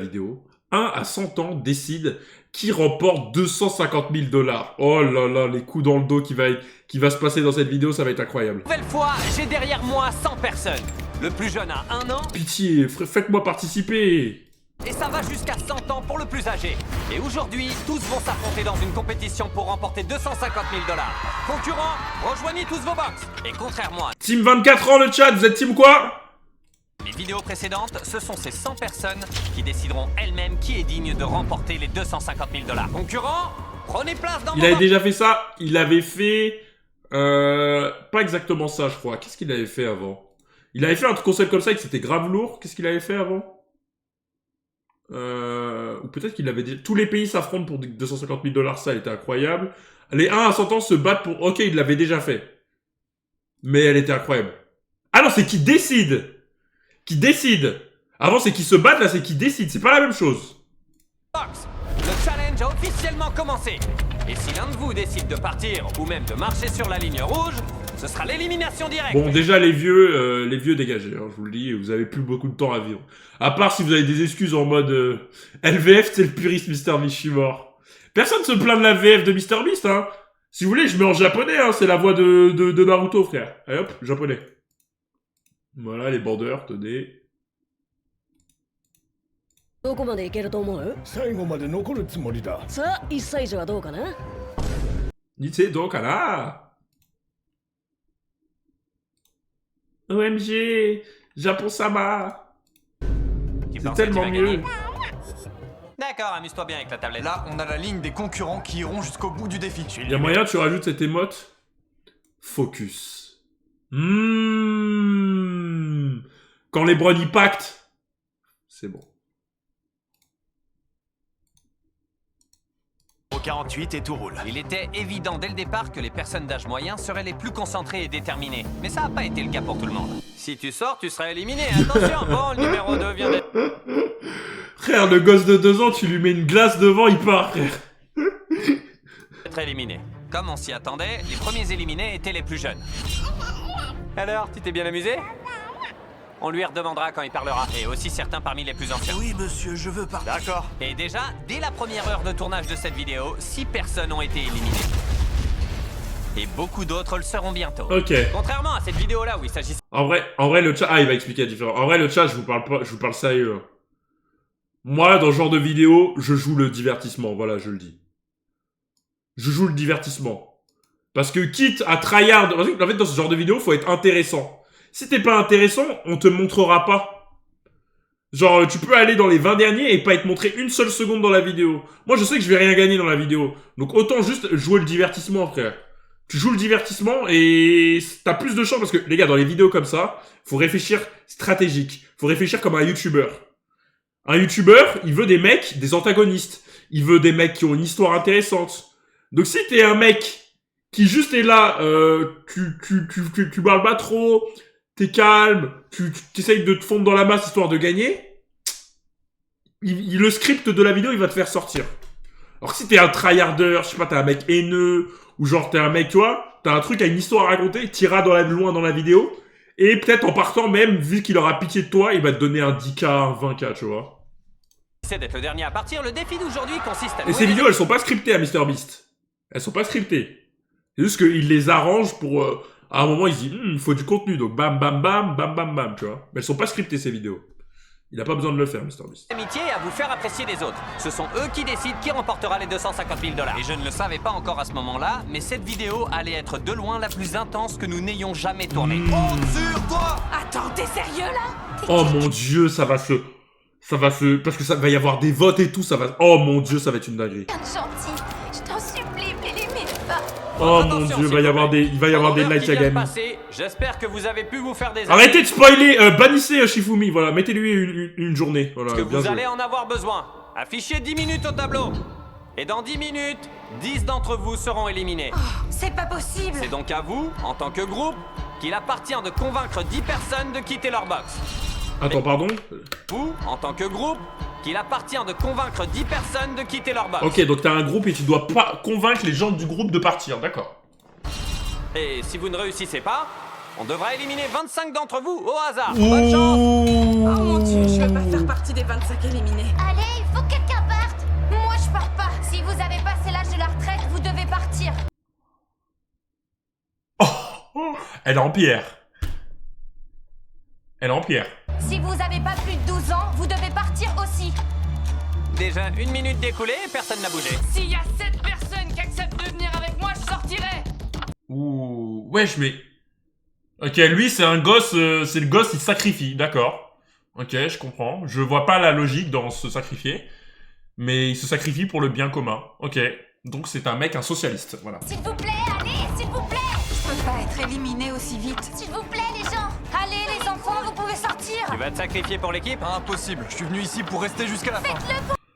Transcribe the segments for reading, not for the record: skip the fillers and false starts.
vidéo. 1 à 100 ans décide qui remporte 250 000 $. Oh là là, les coups dans le dos qui va se passer dans cette vidéo, ça va être incroyable. Nouvelle fois, j'ai derrière moi 100 personnes. Le plus jeune a 1 an. Pitié, faites-moi participer. Et ça va jusqu'à 100 ans pour le plus âgé. Et aujourd'hui, tous vont s'affronter dans une compétition pour remporter 250 000 $. Concurrents, rejoignez tous vos box. Et contrairement à Team 24 ans, le chat, vous êtes team quoi? les vidéos précédentes, ce sont ces 100 personnes qui décideront elles-mêmes qui est digne de remporter les 250 000 $. Concurrents, prenez place dans Il avait déjà fait ça. Il avait fait... pas exactement ça, je crois. Qu'est-ce qu'il avait fait avant? Il avait fait un concept comme ça et que c'était grave lourd. Qu'est-ce qu'il avait fait avant? Ou peut-être qu'il avait dit... Tous les pays s'affrontent pour 250 000 $, ça, elle était incroyable. Les 1 à 100 ans se battent pour... Ok, il l'avait déjà fait. Mais elle était incroyable. Ah non, c'est qui décide. Qui décide. Avant, c'est qui se battent, là, c'est qui décide. C'est pas la même chose. box. Le challenge a officiellement commencé. Et si l'un de vous décide de partir ou même de marcher sur la ligne rouge, ce sera l'élimination directe. Bon, déjà, les vieux dégagés, hein, je vous le dis, vous avez plus beaucoup de temps à vivre. À part si vous avez des excuses en mode LVF, c'est le puriste MrBeast, je suis mort. Personne se plaint de la VF de MrBeast, hein. Si vous voulez, je mets en japonais, hein, c'est la voix de Naruto, frère. Allez hop, japonais. Voilà, les bandeurs, tenez. どこまでいけると思う？最後まで残るつもりだ。さあ、1歳児はどうかな？ Nitse Dokana. OMG, Japon-sama. C'est tellement mieux. D'accord, amuse-toi bien avec la tablette. Là, on a la ligne des concurrents qui iront jusqu'au bout du défi. Il y a moyen, tu rajoutes cette émote. Focus. Quand les bras y pactent, c'est bon. Au 48 et tout roule. Il était évident dès le départ que les personnes d'âge moyen seraient les plus concentrées et déterminées. Mais ça n'a pas été le cas pour tout le monde. Si tu sors, tu seras éliminé. Attention, bon, le numéro 2 vient d'être... Frère, le gosse de 2 ans, tu lui mets une glace devant, il part, frère. éliminé. Comme on s'y attendait, les premiers éliminés étaient les plus jeunes. Alors, tu t'es bien amusé? On lui redemandera quand il parlera. Et aussi certains parmi les plus anciens. Oui, monsieur, je veux partir. D'accord. Et déjà, dès la première heure de tournage de cette vidéo, 6 personnes ont été éliminées. Et beaucoup d'autres le seront bientôt. Ok. Contrairement à cette vidéo-là où il s'agissait... En vrai, le chat... Ah, il va expliquer la différence. En vrai, le chat, je vous parle sérieux. Moi, dans ce genre de vidéo, je joue le divertissement. Voilà, je le dis. Je joue le divertissement. Parce que quitte à tryhard... En fait, dans ce genre de vidéo, faut être intéressant. Si t'es pas intéressant, on te montrera pas. Genre, tu peux aller dans les 20 derniers et pas être montré une seule seconde dans la vidéo. Moi, je sais que je vais rien gagner dans la vidéo. Donc, autant juste jouer le divertissement, frère. Tu joues le divertissement et t'as plus de chance parce que, les gars, dans les vidéos comme ça, faut réfléchir stratégique. Faut réfléchir comme un YouTuber. Un YouTuber, il veut des mecs, des antagonistes. Il veut des mecs qui ont une histoire intéressante. Donc, si t'es un mec qui juste est là, tu parles pas trop, t'es calme, tu essayes de te fondre dans la masse histoire de gagner, le script de la vidéo, il va te faire sortir. Alors si t'es un tryharder, je sais pas, t'es un mec haineux, ou genre t'es un mec, tu vois, t'as un truc à une histoire à raconter, t'iras loin dans la vidéo, et peut-être en partant même, vu qu'il aura pitié de toi, il va te donner un 10K, un 20K, tu vois. C'est d'être le dernier à partir, le défi d'aujourd'hui consiste à... Et ces vidéos, elles sont pas scriptées à MrBeast. Elles sont pas scriptées. C'est juste qu'il les arrange pour... à un moment, il se dit, il faut du contenu, donc bam, bam, bam, bam, bam, bam, tu vois. Mais elles sont pas scriptées, ces vidéos. Il a pas besoin de le faire, MrBeast. Amitié à vous faire apprécier les autres. Ce sont eux qui décident qui remportera les 250 000 $. Et je ne le savais pas encore à ce moment-là, mais cette vidéo allait être de loin la plus intense que nous n'ayons jamais tournée. Compte sur toi. Attends, t'es sérieux là? Oh mon dieu, ça va se... Parce que ça va y avoir des votes et tout, ça va... Oh mon dieu, ça va être une dinguerie. Rien de gentil, je t'en supplie, m'élimine pas. Oh mon dieu, il va y avoir des likes à gagner. J'espère que vous avez pu vous faire des... Arrêtez de spoiler, bannissez Shifumi, voilà, mettez-lui une journée. Voilà, que bien vous joué. allez en avoir besoin. Affichez 10 minutes au tableau. Et dans 10 minutes, 10 d'entre vous seront éliminés. Oh, c'est pas possible. C'est donc à vous, en tant que groupe, qu'il appartient de convaincre 10 personnes de quitter leur box. Attends, pardon. Vous, en tant que groupe, qu'il appartient de convaincre 10 personnes de quitter leur box. Ok, donc t'as un groupe et tu dois pas convaincre les gens du groupe de partir, d'accord. Et si vous ne réussissez pas, On devra éliminer 25 d'entre vous au hasard. Bonne chance. Oh mon Dieu, je veux pas faire partie des 25 éliminés. Allez, il faut que quelqu'un parte. Moi, je pars pas. Si vous avez passé l'âge de la retraite, vous devez partir. Elle est en pierre. Elle est en pierre. Si vous avez pas plus de 12 ans, vous devez partir aussi. Déjà 1 minute découlée et personne n'a bougé. S'il y a 7 personnes qui acceptent de venir avec moi, je sortirai. Ouh, wesh, mais... Ok, lui, c'est un gosse, c'est le gosse, il se sacrifie, d'accord. Ok, je comprends. Je vois pas la logique dans se sacrifier. Mais il se sacrifie pour le bien commun. Ok, donc c'est un mec, un socialiste, voilà. S'il vous plaît, allez, s'il vous plaît. Je peux pas être éliminé aussi vite. S'il vous plaît, les gens. Allez, les enfants, vous pouvez sortir. Tu vas te sacrifier pour l'équipe? Impossible, je suis venu ici pour rester jusqu'à la fin.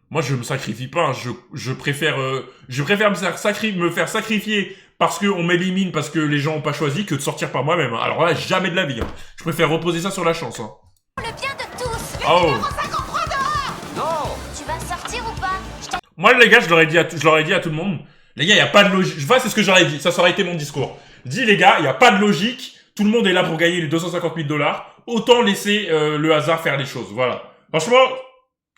Moi, je me sacrifie pas, hein. Je préfère me faire sacrifier parce qu'on m'élimine, parce que les gens ont pas choisi, que de sortir par moi-même. Alors là, jamais de la vie. Hein. Je préfère reposer ça sur la chance. Hein. Le bien de tous. Le Oh. numéro 53 dehors. Non. Tu vas sortir ou pas? Moi, les gars, je leur ai dit à tout le monde, les gars, il y a pas de logique. Enfin, c'est ce que j'aurais dit. Ça aurait été mon discours. Dis, les gars, il y a pas de logique. Tout le monde est là pour gagner les 250 000 $. Autant laisser le hasard faire les choses. Voilà. Franchement,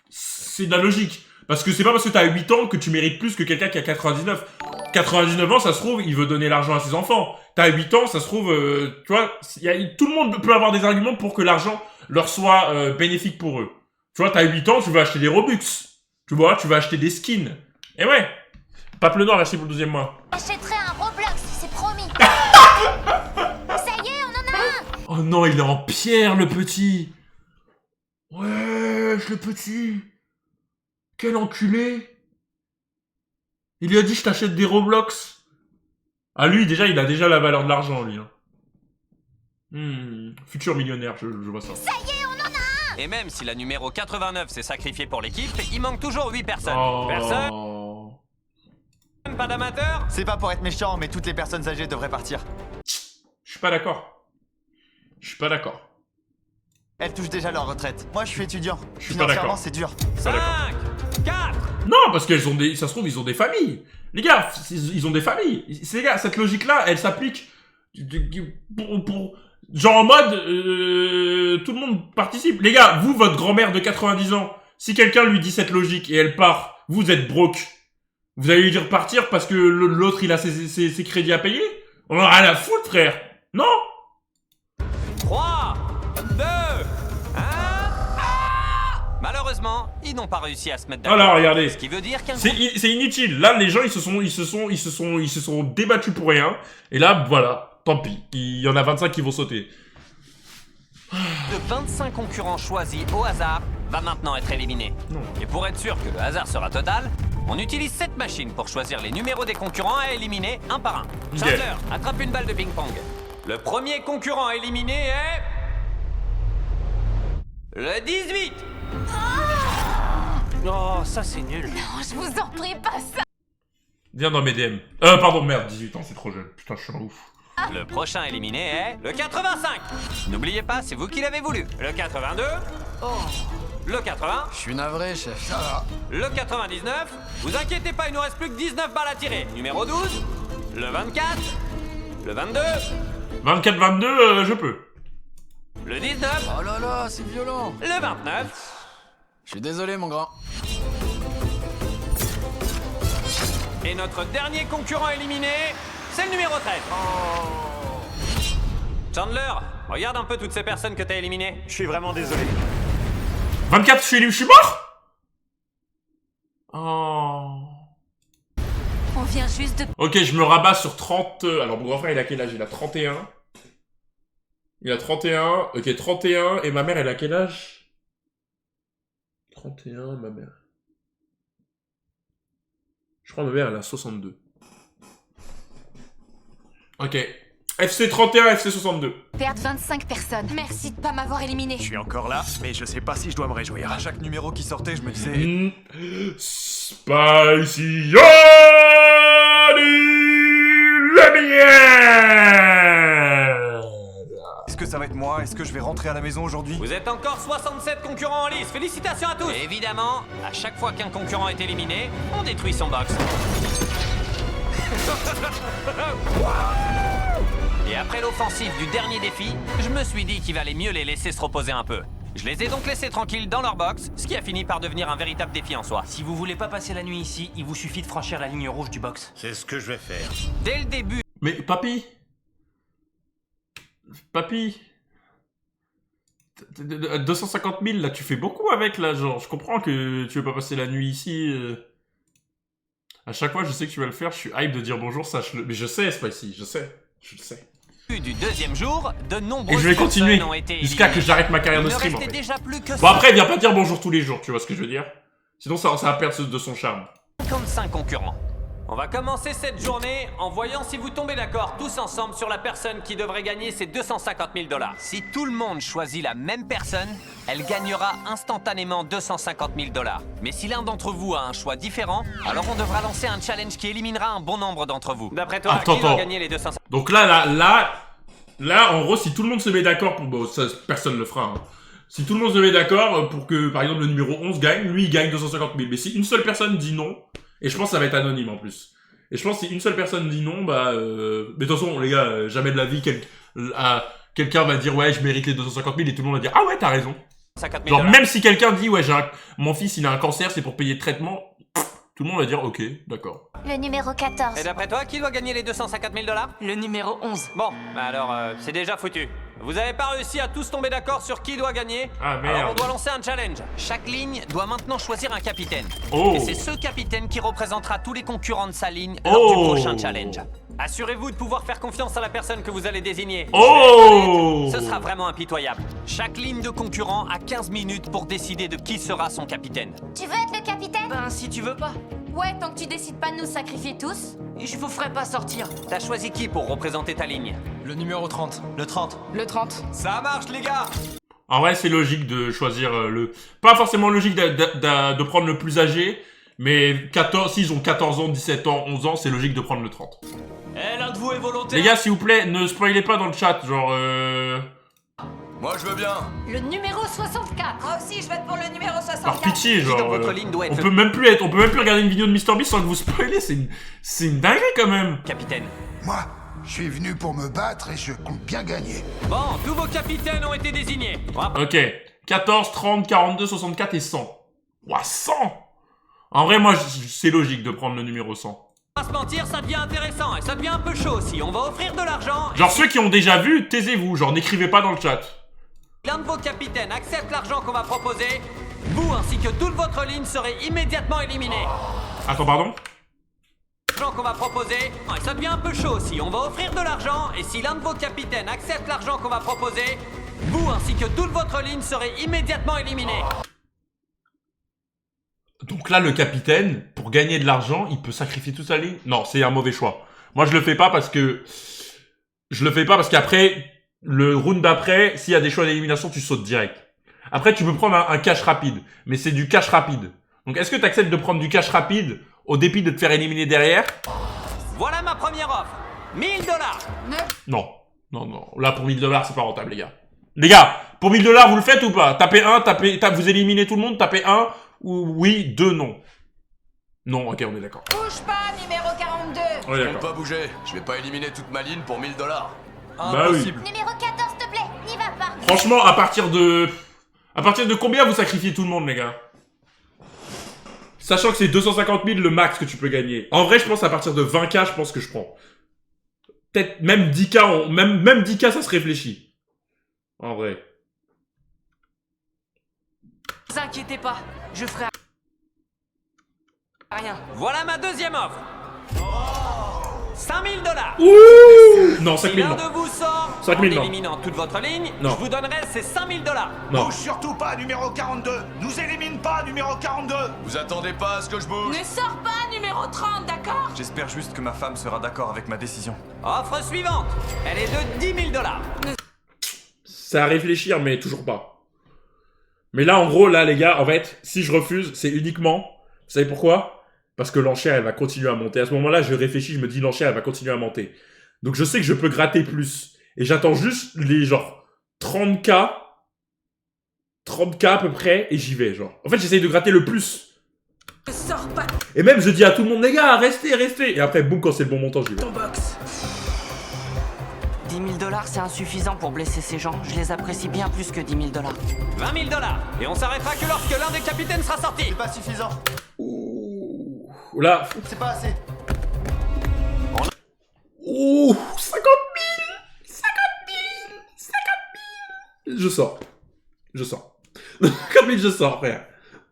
c'est de la logique. Parce que c'est pas parce que t'as 8 ans que tu mérites plus que quelqu'un qui a 99. 99 ans, ça se trouve, il veut donner l'argent à ses enfants. T'as 8 ans, ça se trouve, tu vois, tout le monde peut avoir des arguments pour que l'argent leur soit bénéfique pour eux. Tu vois, t'as 8 ans, tu veux acheter des Robux. Tu vois, tu vas acheter des skins. Et ouais. Pape le Noir, merci pour le 2e mois. J'achèterai un Roblox, c'est promis. Ça y est, on en a un. Oh non, il est en pierre, le petit. Ouais, le petit. Quel enculé. Il lui a dit, je t'achète des Roblox. Ah, lui, déjà, il a déjà la valeur de l'argent, lui. Hein. Futur millionnaire, je vois ça. Ça y est, on en a un. Et même si la numéro 89 s'est sacrifiée pour l'équipe, il manque toujours 8 personnes. Oh. Personne? Pas d'amateurs? C'est pas pour être méchant, mais toutes les personnes âgées devraient partir. Je suis pas d'accord. Je suis pas d'accord. Elles touchent déjà leur retraite. Moi, je suis étudiant. Je suis pas d'accord. Financièrement, c'est dur. 5, 4. Non, parce qu'elles ont des... Ça se trouve, ils ont des familles. Les gars, ils ont des familles. Les gars, cette logique-là, elle s'applique pour... Genre en mode... tout le monde participe. Les gars, vous, votre grand-mère de 90 ans, si quelqu'un lui dit cette logique et elle part, vous êtes broke. Vous allez lui dire partir parce que l'autre, il a ses crédits à payer? On en a rien à foutre, frère. Non? 3, 2, 1. Malheureusement, ils n'ont pas réussi à se mettre d'accord. Alors, regardez. Ce qui veut dire qu'un C'est inutile. Là, les gens, ils se sont débattus pour rien. Et là, voilà. Tant pis. Il y en a 25 qui vont sauter. de 25 concurrents choisis au hasard va maintenant être éliminé. Non. Et pour être sûr que le hasard sera total, on utilise cette machine pour choisir les numéros des concurrents à éliminer un par un. Chandler, attrape une balle de ping-pong. Le premier concurrent éliminé est... le 18. Oh, ça c'est nul. Non, je vous en prie, pas ça. Viens dans mes DM. Pardon, merde, 18 ans, c'est trop jeune. Putain, je suis un ouf. Le prochain éliminé est le 85. N'oubliez pas, c'est vous qui l'avez voulu. Le 82. Le 80. Je suis navré, chef. Ça va. Le 99. Vous inquiétez pas, il nous reste plus que 19 balles à tirer. Numéro 12. Le 24. Le 22. 24-22, je peux. Le 19. Oh là là, c'est violent. Le 29. Je suis désolé, mon grand. Et notre dernier concurrent éliminé, c'est le numéro 13. Chandler, regarde un peu toutes ces personnes que t'as éliminées. Je suis vraiment désolé. 24, je suis mort. Oh. On vient juste de... Ok, je me rabats sur 30... Alors, mon grand frère, il a quel âge? Il a 31. Il a 31. Ok, 31. Et ma mère, elle a quel âge? 31, ma mère. Je crois que ma mère, elle a 62. Ok. FC 31, FC 62. Perdre 25 personnes. Merci de pas m'avoir éliminé. Je suis encore là, mais je sais pas si je dois me réjouir. À chaque numéro qui sortait, je me disais... Spicy Yoni le miel. Est-ce que ça va être moi? Est-ce que je vais rentrer à la maison aujourd'hui? Vous êtes encore 67 concurrents en lice. Félicitations à tous. Et évidemment, à chaque fois qu'un concurrent est éliminé, on détruit son box. Et après l'offensive du dernier défi, je me suis dit qu'il valait mieux les laisser se reposer un peu. Je les ai donc laissés tranquilles dans leur box, ce qui a fini par devenir un véritable défi en soi. Si vous voulez pas passer la nuit ici, il vous suffit de franchir la ligne rouge du box. C'est ce que je vais faire. Dès le début, Mais papy 250 000 là, tu fais beaucoup avec là, genre, je comprends que tu veux pas passer la nuit ici. À chaque fois, je sais que tu vas le faire, je suis hype de dire bonjour, sache-le. Mais je sais, Spicy, je le sais. du deuxième jour, de nombreux Et je vais continuer ont été jusqu'à que éliminés. j'arrête ma carrière Il de ne stream. En restait fait. déjà plus que Bon après, viens pas dire bonjour tous les jours, tu vois ce que je veux dire. Sinon, ça va perdre de son charme. 55 concurrents. On va commencer cette journée en voyant si vous tombez d'accord tous ensemble sur la personne qui devrait gagner ces 250 000 $. Si tout le monde choisit la même personne, elle gagnera instantanément 250 000 $. Mais si l'un d'entre vous a un choix différent, alors on devra lancer un challenge qui éliminera un bon nombre d'entre vous. D'après toi, qui doit gagner les 250 000 $? Donc là, en gros, si tout le monde se met d'accord pour... Bon, ça, personne le fera, hein. Si tout le monde se met d'accord pour que, par exemple, le numéro 11 gagne, lui, il gagne 250 000. Mais si une seule personne dit non, et je pense que ça va être anonyme en plus. Et je pense que si une seule personne dit non, bah... Mais de toute façon, les gars, jamais de la vie, quelqu'un va dire « Ouais, je mérite les 250 000 » et tout le monde va dire « Ah ouais, t'as raison ». Genre, même si quelqu'un dit « Ouais, mon fils, il a un cancer, c'est pour payer le traitement », tout le monde va dire « Ok, d'accord ». Le numéro 14. Et d'après toi, qui doit gagner les 250 000 $? Le numéro 11. Bon, bah alors, c'est déjà foutu. Vous avez pas réussi à tous tomber d'accord sur qui doit gagner? Ah merde. Alors on doit lancer un challenge. Chaque ligne doit maintenant choisir un capitaine. Oh. Et c'est ce capitaine qui représentera tous les concurrents de sa ligne lors du prochain challenge. Assurez-vous de pouvoir faire confiance à la personne que vous allez désigner. Oh. Ce sera vraiment impitoyable. Chaque ligne de concurrent a 15 minutes pour décider de qui sera son capitaine. Tu veux être le capitaine? Ben, si tu veux pas. Ouais, tant que tu décides pas de nous sacrifier tous. Je vous ferai pas sortir. T'as choisi qui pour représenter ta ligne? Le numéro 30. Le 30. Le 30. Ça marche les gars! En vrai, c'est logique de choisir le... Pas forcément logique de prendre le plus âgé, mais 14, s'ils ont 14 ans, 17 ans, 11 ans, c'est logique de prendre le 30. Eh, l'un de vous est volontaire. Les gars, s'il vous plaît, ne spoilez pas dans le chat, genre... Moi, je veux bien. Le numéro 64. Moi aussi, je vote pour le numéro 64. Par pitié, Qui genre... dans votre ligne doit être on peut même plus regarder une vidéo de MrBeast sans que vous spoilez, c'est une dinguerie quand même. Capitaine. Moi, je suis venu pour me battre et je compte bien gagner. Bon, tous vos capitaines ont été désignés. Ok, 14, 30, 42, 64 et 100. Ouah, 100. En vrai, moi, c'est logique de prendre le numéro 100. On va se mentir, ça devient intéressant et ça devient un peu chaud aussi. On va offrir de l'argent. Genre ceux qui ont déjà vu, taisez-vous, genre n'écrivez pas dans le chat. L'un de vos capitaines accepte l'argent qu'on va proposer. Vous ainsi que toute votre ligne serez immédiatement éliminés. Attends, pardon? L'argent qu'on va proposer, et ça devient un peu chaud aussi. On va offrir de l'argent et si l'un de vos capitaines accepte l'argent qu'on va proposer, vous ainsi que toute votre ligne serez immédiatement éliminés. Donc là, le capitaine, pour gagner de l'argent, il peut sacrifier toute sa ligne? Non, c'est un mauvais choix. Moi, je le fais pas parce que... qu'après, le round d'après, s'il y a des choix d'élimination, tu sautes direct. Après, tu peux prendre un cash rapide. Mais c'est du cash rapide. Donc, est-ce que tu acceptes de prendre du cash rapide au dépit de te faire éliminer derrière? Voilà ma première offre. 1000 $. Non. Non, non. Là, pour 1000 $, c'est pas rentable, les gars. Les gars, pour 1000 $, vous le faites ou pas? Tapez 1, vous éliminez tout le monde, tapez 1, ou oui, 2, non. Non, ok, on est d'accord. Bouge pas, numéro 42. On est Je compte d'accord. pas bouger. Je vais pas éliminer toute ma ligne pour 1000 $. Bah oui. Numéro 14, s'il te plaît, n'y va pas. Franchement, à partir de combien vous sacrifiez tout le monde, les gars? Sachant que c'est 250 000 le max que tu peux gagner. En vrai, je pense à partir de 20K, je pense que je prends. Peut-être même 10K, même 10K, ça se réfléchit. En vrai. Ne vous inquiétez pas, je ferai rien. Voilà ma deuxième offre. 5000 $. Ouh Non, Si 5000 l'un non. de vous sort 5000 en non. éliminant toute votre ligne, Non. je vous donnerai ces 5000 $. Non. Bouge surtout pas, numéro 42. Nous élimine pas, numéro 42. Vous attendez pas à ce que je bouge? Ne sors pas, numéro 30, d'accord? J'espère juste que ma femme sera d'accord avec ma décision. Offre suivante. Elle est de 10 000 $. C'est à réfléchir, mais toujours pas. Mais là, en gros, là, les gars, en fait, si je refuse, c'est uniquement... Vous savez pourquoi? Parce que l'enchère, elle va continuer à monter. À ce moment-là, je réfléchis, je me dis, l'enchère, elle va continuer à monter. Donc, je sais que je peux gratter plus. Et j'attends juste les, genre, 30K. 30K à peu près, et j'y vais, genre. En fait, j'essaye de gratter le plus. Ne sors pas Et même, je dis à tout le monde, les gars, restez, restez. Et après, boum, quand c'est le bon montant, j'y vais. ton box. 10 10 000 $, c'est insuffisant pour blesser ces gens. Je les apprécie bien plus que 10 000 $. 20 000 $. Et on s'arrêtera que lorsque l'un des capitaines sera sorti. C'est pas suffisant. Ouh, là. C'est pas assez. Ouh, 50 000. Je sors. 50 000, je sors, frère.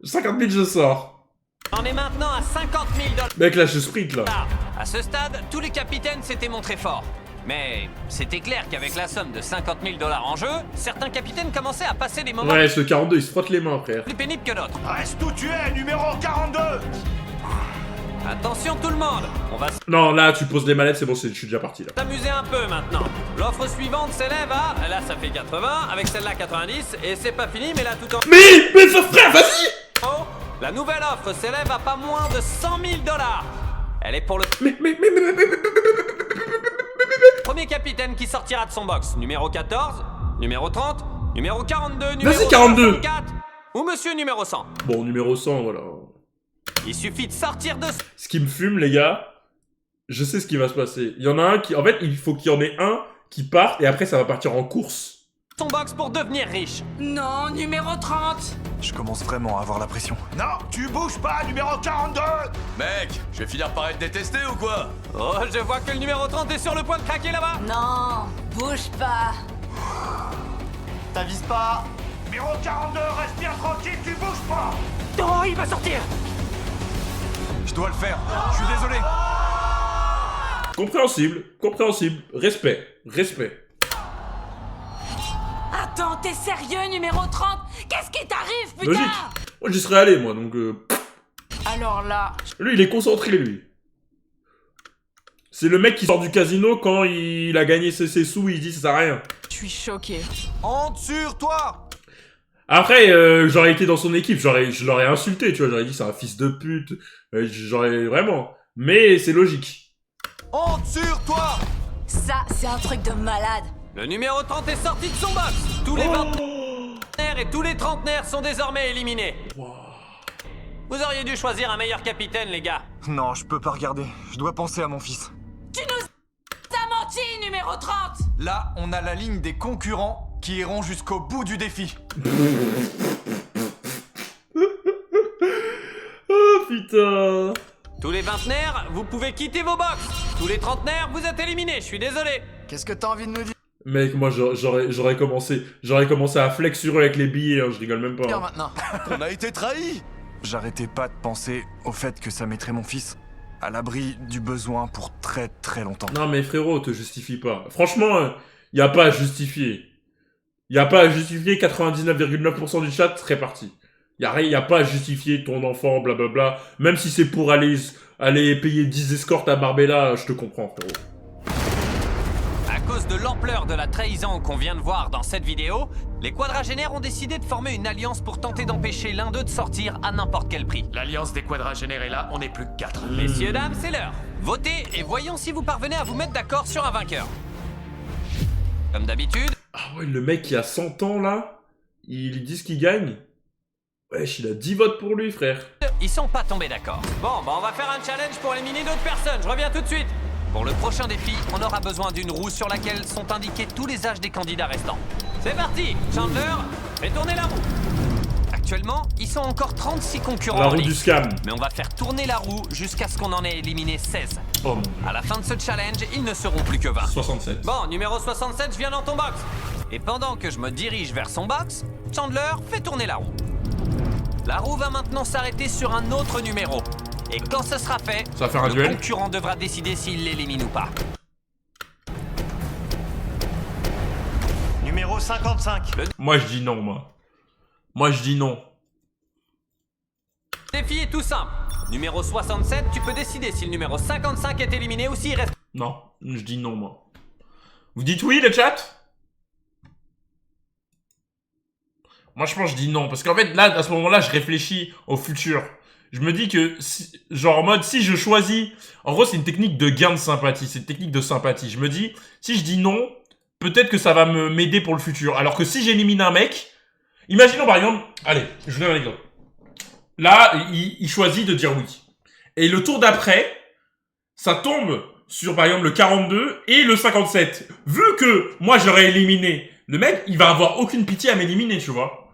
50 000, je sors. On est maintenant à 50 000 $. Mec, là, je sprint, là. À ce stade, tous les capitaines s'étaient montrés forts. Mais c'était clair qu'avec la somme de 50 000 $ en jeu, certains capitaines commençaient à passer des moments Ouais, ce 42, il se frotte les mains, frère. plus pénibles que d'autres. Reste où tu es, numéro 42. Attention tout le monde, on va Non, là, tu poses les manettes, c'est bon, je suis déjà parti, là. s'amuser un peu maintenant. L'offre suivante s'élève à... Là, ça fait 80, avec celle-là 90, et c'est pas fini, mais là tout en... Mais ce frère, vas-y. Oh, la nouvelle offre s'élève à pas moins de 100 000 $. Elle est pour le Mais. premier capitaine qui sortira de son box. Numéro 14, numéro 30, numéro 42, numéro Vas-y, 42. 64, ou monsieur numéro 100. Bon, numéro 100, voilà. Il suffit de sortir de Ce qui me fume, les gars, je sais ce qui va se passer. Il y en a un qui... En fait, il faut qu'il y en ait un qui parte, et après, ça va partir en course. son box pour devenir riche. Non, numéro 30. Je commence vraiment à avoir la pression. Non, tu bouges pas, numéro 42. Mec, je vais finir par être détesté ou quoi? Oh, je vois que le numéro 30 est sur le point de craquer là-bas. Non, bouge pas. T'avises pas. Numéro 42, respire tranquille, tu bouges pas. Oh, il va sortir. Je dois le faire. Je suis désolé. Compréhensible. Respect. Attends, t'es sérieux, numéro 30? Qu'est-ce qui t'arrive, putain? Logique. Moi, j'y serais allé, moi, donc... Alors là... Lui, il est concentré, lui. C'est le mec qui sort du casino quand il a gagné ses sous, il dit ça sert à rien. Je suis choquée. Honte sur toi. Après, j'aurais été dans son équipe, je l'aurais insulté, tu vois, j'aurais dit c'est un fils de pute, j'aurais vraiment. Mais c'est logique. Honte sur toi. Ça, c'est un truc de malade. Le numéro 30 est sorti de son box. Tous les vingtenaires et tous les trentenaires sont désormais éliminés. Vous auriez dû choisir un meilleur capitaine, les gars. Non, je peux pas regarder. Je dois penser à mon fils. Tu nous as menti, numéro 30. Là, on a la ligne des concurrents qui iront jusqu'au bout du défi. Oh putain. Tous les vingtenaires, vous pouvez quitter vos box. Tous les trentenaires, vous êtes éliminés, je suis désolé. Qu'est-ce que t'as envie de me dire Mec, moi j'aurais commencé à flex sur eux avec les billets, hein, je rigole même pas. Hein. maintenant? On a été trahis. J'arrêtais pas de penser au fait que ça mettrait mon fils à l'abri du besoin pour très très longtemps. Non mais frérot, te justifie pas. Franchement, y a pas à justifier. 99,9% du chat serait parti. Y a pas à justifier ton enfant, blablabla. Même si c'est pour aller payer 10 escortes à Marbella, je te comprends, frérot. À cause de l'ampleur de la trahison qu'on vient de voir dans cette vidéo, les quadragénaires ont décidé de former une alliance pour tenter d'empêcher l'un d'eux de sortir à n'importe quel prix. L'alliance des quadragénaires est là, on n'est plus que 4. Messieurs, dames, c'est l'heure. Votez et voyons si vous parvenez à vous mettre d'accord sur un vainqueur. Comme d'habitude... Ah ouais, le mec qui a 100 ans, là, ils disent qu'il gagne. Wesh, il a 10 votes pour lui, frère. Ils sont pas tombés d'accord. Bon, bah on va faire un challenge pour éliminer d'autres personnes. Je reviens tout de suite. Pour le prochain défi, on aura besoin d'une roue sur laquelle sont indiqués tous les âges des candidats restants. C'est parti. Chandler, fais tourner la roue. Actuellement, ils sont encore 36 concurrents La en roue ligne. du scam. Mais on va faire tourner la roue jusqu'à ce qu'on en ait éliminé 16. Oh mon À la fin de ce challenge, ils ne seront plus que 20. 67. Bon, numéro 67, je viens dans ton box. Et pendant que je me dirige vers son box, Chandler fait tourner la roue. La roue va maintenant s'arrêter sur un autre numéro. Et quand ce sera fait, Ça va faire un le duel. concurrent devra décider s'il l'élimine ou pas. Numéro 55. Moi, je dis non, moi. Moi, je dis non. Le défi est tout simple. Numéro 67, tu peux décider si le numéro 55 est éliminé ou s'il reste... Non, je dis non, moi. Vous dites oui, le chat? Moi, je pense que je dis non. Parce qu'en fait, là, à ce moment-là, je réfléchis au futur. Je me dis que, genre en mode, si je choisis... En gros, c'est une technique de gain de sympathie. C'est une technique de sympathie. Je me dis, si je dis non, peut-être que ça va m'aider pour le futur. Alors que si j'élimine un mec... Imaginons par exemple... Allez, je vous donne un exemple. Là, il choisit de dire oui. Et le tour d'après, ça tombe sur par exemple le 42 et le 57. Vu que moi j'aurais éliminé le mec, il va avoir aucune pitié à m'éliminer, tu vois.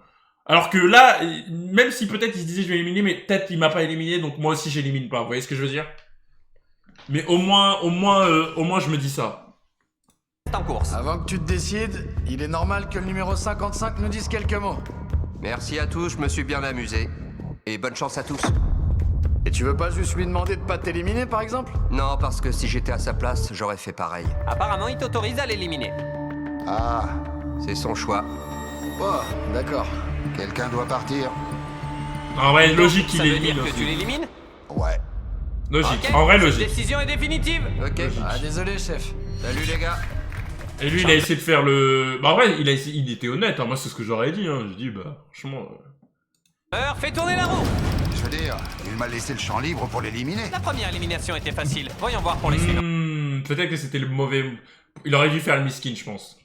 Alors que là, même si peut-être il se disait je vais éliminer, mais peut-être il m'a pas éliminé, donc moi aussi j'élimine pas. Vous voyez ce que je veux dire? Mais au moins je me dis ça. En course. Avant que tu te décides, il est normal que le numéro 55 nous dise quelques mots. Merci à tous, je me suis bien amusé. Et bonne chance à tous. Et tu veux pas juste lui demander de pas t'éliminer, par exemple? Non, parce que si j'étais à sa place, j'aurais fait pareil. Apparemment, il t'autorise à l'éliminer. Ah, c'est son choix. Oh, d'accord. Quelqu'un doit partir. En vrai, logique qu'il Ça veut élimine dire que aussi. tu l'élimines? Ouais. Logique, Ok, en vrai cette logique. décision est définitive. Ok. Ah, désolé, chef. Salut les gars. Et lui, il a essayé de faire le... Bah en vrai, il était honnête, hein. Moi c'est ce que j'aurais dit, hein. Je dis, bah, franchement... Fais tourner la roue. Je veux dire, il m'a laissé le champ libre pour l'éliminer. La première élimination était facile. Voyons voir pour les suivants. Peut-être que c'était le mauvais... Il aurait dû faire le miskin, je pense.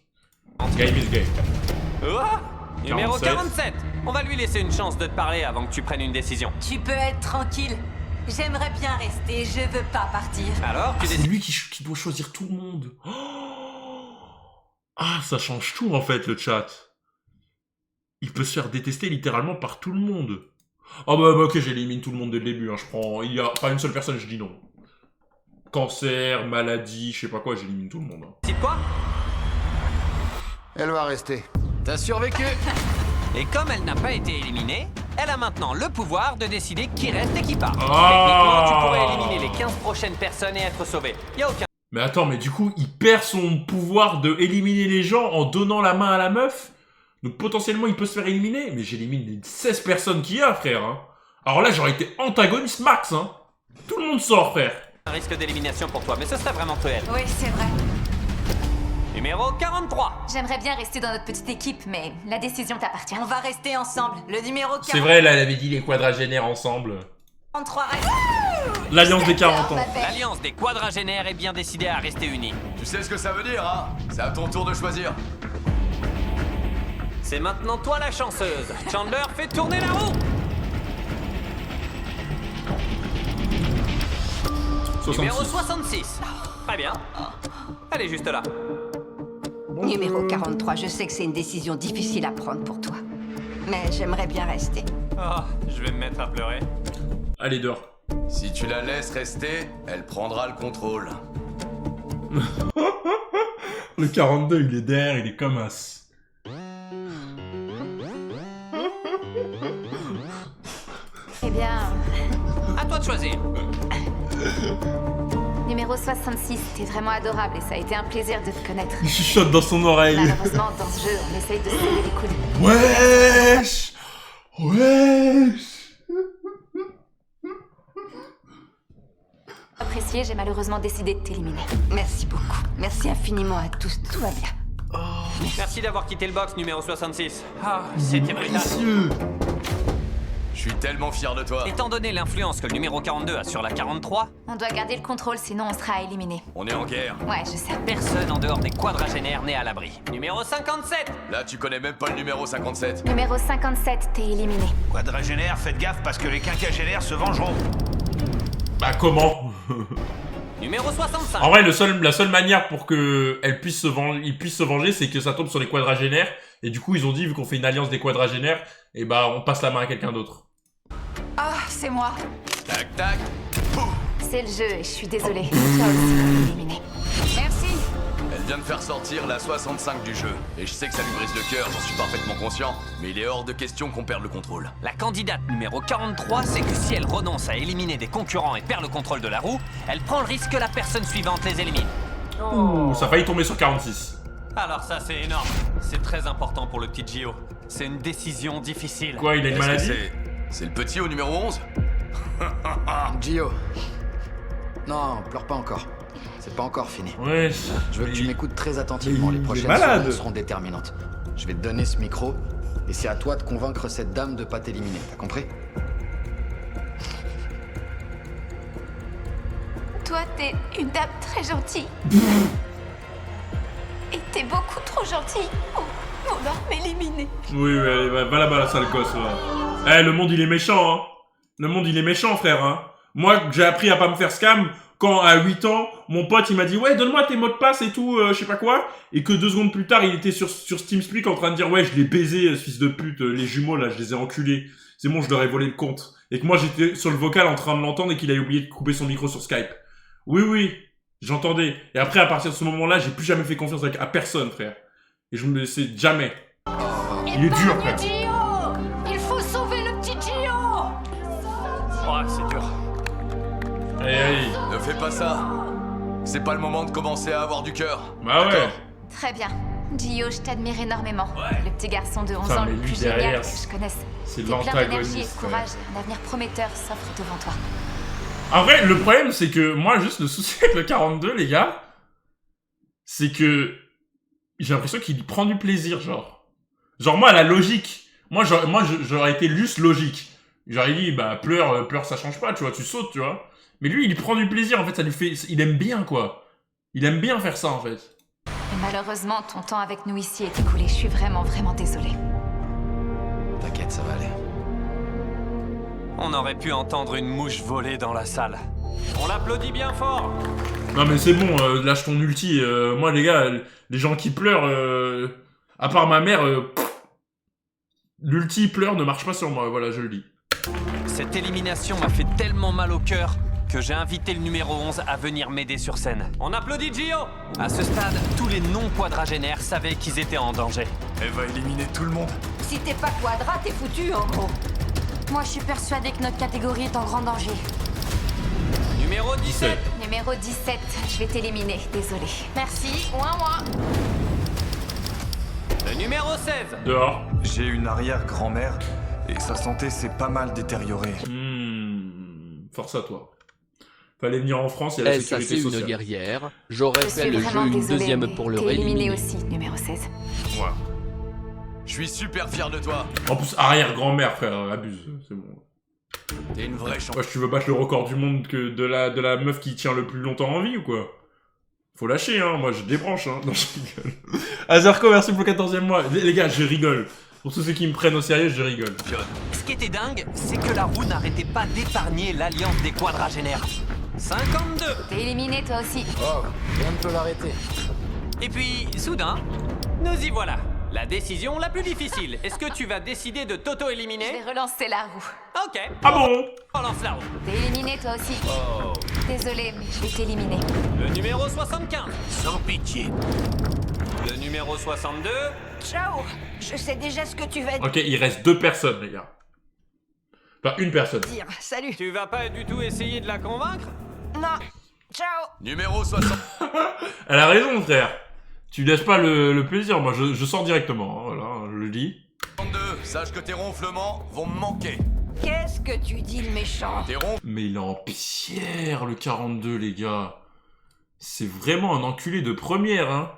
Game is game. Oh, numéro 47. 47. On va lui laisser une chance de te parler avant que tu prennes une décision. Tu peux être tranquille. J'aimerais bien rester, je veux pas partir. Alors, tu C'est décides. lui qui doit choisir tout le monde. Oh, ah, ça change tout en fait, le chat. Il peut se faire détester littéralement par tout le monde. Ah bah ok, j'élimine tout le monde dès le début. Hein. Je prends... Il y a pas une seule personne, je dis non. Cancer, maladie, je sais pas quoi, j'élimine tout le monde. Hein. C'est quoi? Elle va rester. T'as survécu? Et comme elle n'a pas été éliminée, elle a maintenant le pouvoir de décider qui reste et qui part. Ah. Techniquement, tu pourrais éliminer les 15 prochaines personnes et être sauvé. Y a aucun... Mais attends, mais du coup, il perd son pouvoir de éliminer les gens en donnant la main à la meuf. Donc potentiellement, il peut se faire éliminer. Mais j'élimine les 16 personnes qu'il y a, frère. Hein. Alors là, j'aurais été antagoniste max. Hein. Tout le monde sort, frère. Un risque d'élimination pour toi, mais ce serait vraiment cruel. Oui, c'est vrai. Numéro 43. J'aimerais bien rester dans notre petite équipe, mais la décision t'appartient. On va rester ensemble. Le numéro 43 C'est vrai, là, elle avait dit les quadragénaires ensemble. reste. L'alliance des 40 ans. L'alliance des quadragénaires est bien décidée à rester unie. Tu sais ce que ça veut dire, hein? C'est à ton tour de choisir. C'est maintenant toi la chanceuse. Chandler, fais tourner la roue. 66. Numéro 66. Très bien. Elle est juste là. Numéro 43, je sais que c'est une décision difficile à prendre pour toi. Mais j'aimerais bien rester. Oh, je vais me mettre à pleurer. Allez, dehors. Si tu la laisses rester, elle prendra le contrôle. Le 42, il est derrière, il est comme as. Eh bien, À toi de choisir. numéro 66, t'es vraiment adorable et ça a été un plaisir de te connaître. Il chuchote dans son oreille. Malheureusement, dans ce jeu, on essaye de se serrer les coudes. Wesh. Wesh. Apprécié, j'ai malheureusement décidé de t'éliminer. Merci beaucoup. Merci infiniment à tous. Tout va bien. Merci d'avoir quitté le box numéro 66. Ah, c'était brutal. Je suis tellement fier de toi. Étant donné l'influence que le numéro 42 a sur la 43, On doit garder le contrôle, sinon on sera éliminé. On est en guerre. Ouais, je sais. personne en dehors des quadragénaires n'est à l'abri. Numéro 57. Là, tu connais même pas le numéro 57. Numéro 57, t'es éliminé. Quadragénaire, faites gaffe parce que les quinquagénaires se vengeront. Bah comment? Numéro 65. En vrai, la seule manière pour que il puisse se venger, c'est que ça tombe sur les quadragénaires. Et du coup, ils ont dit, vu qu'on fait une alliance des quadragénaires, et bah on passe la main à quelqu'un d'autre. Ah, c'est moi. Tac, tac. C'est le jeu et je suis désolée. Toi aussi, éliminé. Merci. Elle vient de faire sortir la 65 du jeu. Et je sais que ça lui brise le cœur, j'en suis parfaitement conscient. Mais il est hors de question qu'on perde le contrôle. La candidate numéro 43 sait que si elle renonce à éliminer des concurrents et perd le contrôle de la roue, elle prend le risque que la personne suivante les élimine. Ouh, ça a failli tomber sur 46. Alors ça, c'est énorme. C'est très important pour le petit Gio. C'est une décision difficile. Quoi, il a une Est-ce que maladie? c'est le petit au numéro 11? Gio. Non, pleure pas encore. C'est pas encore fini. Ouais. Je veux que tu m'écoutes très attentivement. Les prochaines malade. secondes seront déterminantes. Je vais te donner ce micro, et c'est à toi de convaincre cette dame de pas t'éliminer. T'as compris? Toi, t'es une dame très gentille. Et t'es beaucoup trop gentille pour vouloir m'éliminer. Oui, allez, va là-bas, la sale gosse, là. Eh, le monde, il est méchant, hein. Le monde, il est méchant, frère, hein. Moi, j'ai appris à pas me faire scam quand à 8 ans, mon pote il m'a dit ouais donne-moi tes mots de passe et tout, je sais pas quoi, et que 2 secondes plus tard il était sur TeamSpeak en train de dire ouais je l'ai baisé ce fils de pute, les jumeaux là je les ai enculés, c'est bon je leur ai volé le compte, et que moi j'étais sur le vocal en train de l'entendre et qu'il avait oublié de couper son micro sur Skype. Oui, j'entendais. Et après à partir de ce moment-là j'ai plus jamais fait confiance à personne frère. Et je me laissais jamais. Il est dur frère. Il faut sauver le petit Gio. Oh, c'est dur. Allez. Ne fais pas ça. C'est pas le moment de commencer à avoir du cœur. Bah ouais. Très bien. Gio, je t'admire énormément. Le petit garçon de 11 ans mais le lui plus génial derrière, que je connaisse. c'est T'es plein d'énergie et l'antagoniste, de courage. Un avenir prometteur s'offre devant toi. En vrai, le problème, c'est que moi, juste le souci avec le 42, les gars, c'est que j'ai l'impression qu'il prend du plaisir, genre. Genre, moi, la logique, j'aurais été juste logique. J'aurais dit, bah, pleure, ça change pas, tu vois, tu sautes, tu vois. Mais lui, il prend du plaisir, en fait, ça lui fait, il aime bien, quoi. Il aime bien faire ça, en fait. Et malheureusement, ton temps avec nous ici est écoulé. Je suis vraiment désolée. T'inquiète, ça va aller. On aurait pu entendre une mouche voler dans la salle. On l'applaudit bien fort. Non mais c'est bon, lâche ton ulti. Moi les gars, les gens qui pleurent, à part ma mère, l'ulti pleure ne marche pas sur moi, voilà, je le dis. Cette élimination m'a fait tellement mal au cœur que j'ai invité le numéro 11 à venir m'aider sur scène. On applaudit Gio. À ce stade, tous les non-quadragénaires savaient qu'ils étaient en danger. Elle va éliminer tout le monde. Si t'es pas quadra, t'es foutu en gros. Moi, je suis persuadée que notre catégorie est en grand danger. Numéro 17. Numéro 17, je vais t'éliminer, désolée. Merci, ouin. Le numéro 16. Dehors. J'ai une arrière-grand-mère et sa santé s'est pas mal détériorée. Force à toi. Fallait venir en France, il y a la sécurité sociale. Une guerrière. J'aurais fait le jeu une deuxième pour le rééliminer. aussi, numéro 16. Ouais. Je suis super fier de toi. En plus, arrière-grand-mère, frère, abuse, c'est bon. T'es une vraie chance. Wesh, tu veux battre le record du monde que de la meuf qui tient le plus longtemps en vie ou quoi? Faut lâcher, hein, moi je débranche, hein. Non, je rigole. Azarko, merci pour le 14e mois. Les gars, je rigole. Pour tous ceux qui me prennent au sérieux, je rigole. Ce qui était dingue, c'est que la roue n'arrêtait pas d'épargner l'alliance des quadragénaires. 52. T'es éliminé toi aussi. Oh, rien ne peut l'arrêter. Et puis, soudain, nous y voilà. La décision la plus difficile. Est-ce que tu vas décider de t'auto-éliminer? Je vais relancer la roue. Ok. Ah bon? Relance la roue. T'es éliminé toi aussi. Oh. Désolé, mais je vais t'éliminer. Le numéro 75. Sans pitié. Le numéro 62. Ciao. Je sais déjà ce que tu vas dire. Ok, il reste 2 personnes, les gars. Enfin, une personne. Salut. Tu vas pas du tout essayer de la convaincre? Non. Ciao. Numéro 60. Elle a raison, frère. Tu laisses pas le plaisir, moi je sors directement, hein, voilà, je le dis. 32, sache que tes ronflements vont me manquer. Qu'est-ce que tu dis, le méchant? Mais il est en pierre, le 42, les gars. C'est vraiment un enculé de première, hein.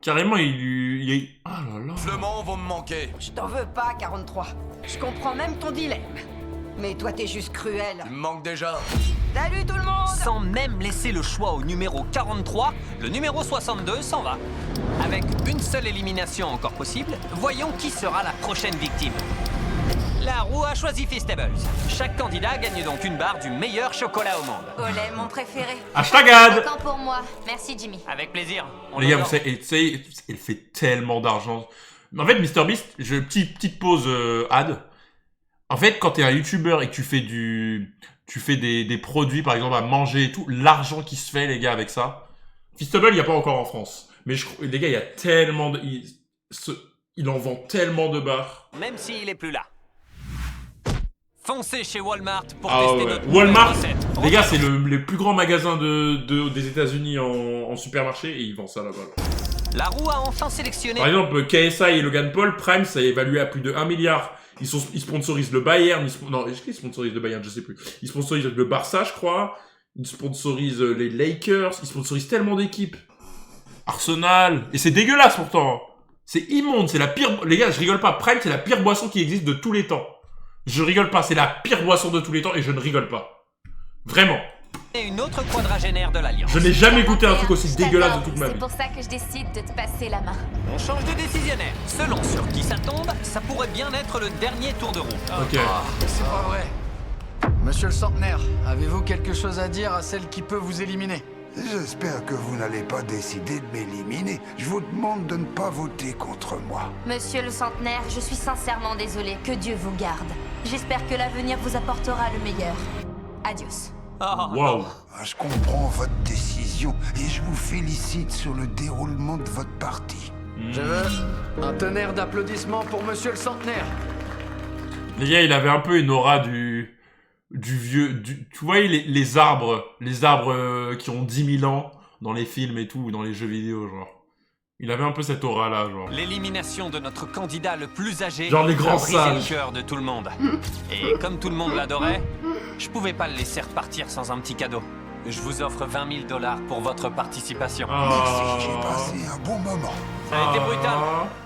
Carrément, il est... Ah là là. Ronflements vont me manquer. Je t'en veux pas, 43. Je comprends même ton dilemme. Mais toi, t'es juste cruel. Tu me manques déjà. Salut tout le monde! Sans même laisser le choix au numéro 43, le numéro 62 s'en va. Avec une seule élimination encore possible, voyons qui sera la prochaine victime. La roue a choisi Feastables. Chaque candidat gagne donc une barre du meilleur chocolat au monde. Olé, mon préféré. Hashtag ad. Autant pour moi. Merci, Jimmy. Avec plaisir. Les gars, vous savez, elle fait tellement d'argent. En fait, MrBeast, petite pause ad. En fait, quand t'es un YouTuber et que tu fais des produits, par exemple, à manger et tout, l'argent qui se fait, les gars, avec ça. Feastable, il n'y a pas encore en France. Mais les gars, il y a tellement de... Il en vend tellement de barres. Même s'il est plus là. Foncez chez Walmart pour Ah tester ouais. notre Walmart, recette. les gars, c'est le plus grand magasin des États-Unis en supermarché et ils vendent ça là-bas. La roue a enfin sélectionné... Par exemple, KSI et Logan Paul, Prime, ça est évalué à plus de 1 milliard. Ils sponsorisent le Bayern. Non, est-ce qu'ils sponsorisent le Bayern? Je sais plus. Ils sponsorisent le Barça, je crois. Ils sponsorisent les Lakers. Ils sponsorisent tellement d'équipes. Arsenal. Et c'est dégueulasse pourtant. C'est immonde. C'est la pire... Les gars, je rigole pas. Prime, c'est la pire boisson qui existe de tous les temps. Je rigole pas. C'est la pire boisson de tous les temps et je ne rigole pas. Vraiment. Et une autre quadragénaire de l'Alliance. Je n'ai jamais goûté un truc aussi dégueulasse de toute ma vie. C'est pour ça que je décide de te passer la main. On change de décisionnaire. Selon sur qui ça tombe, ça pourrait bien être le dernier tour de roue. Ok. C'est pas vrai. Monsieur le Centenaire, avez-vous quelque chose à dire à celle qui peut vous éliminer? J'espère que vous n'allez pas décider de m'éliminer. Je vous demande de ne pas voter contre moi. Monsieur le Centenaire, je suis sincèrement désolée. Que Dieu vous garde. J'espère que l'avenir vous apportera le meilleur. Adios. Waouh. Je comprends votre décision et je vous félicite sur le déroulement de votre partie. Je veux un tonnerre d'applaudissements pour Monsieur le Centenaire. Les gars, il avait un peu une aura du vieux... tu vois, les arbres qui ont 10 000 ans dans les films et tout, dans les jeux vidéo, genre. Il avait un peu cette aura-là, genre. L'élimination de notre candidat le plus âgé genre les grands a brisé sages. le cœur de tout le monde. Et comme tout le monde l'adorait, je pouvais pas le laisser repartir sans un petit cadeau. Je vous offre 20 000 $ pour votre participation. J'ai passé un bon moment. Ça a été brutal.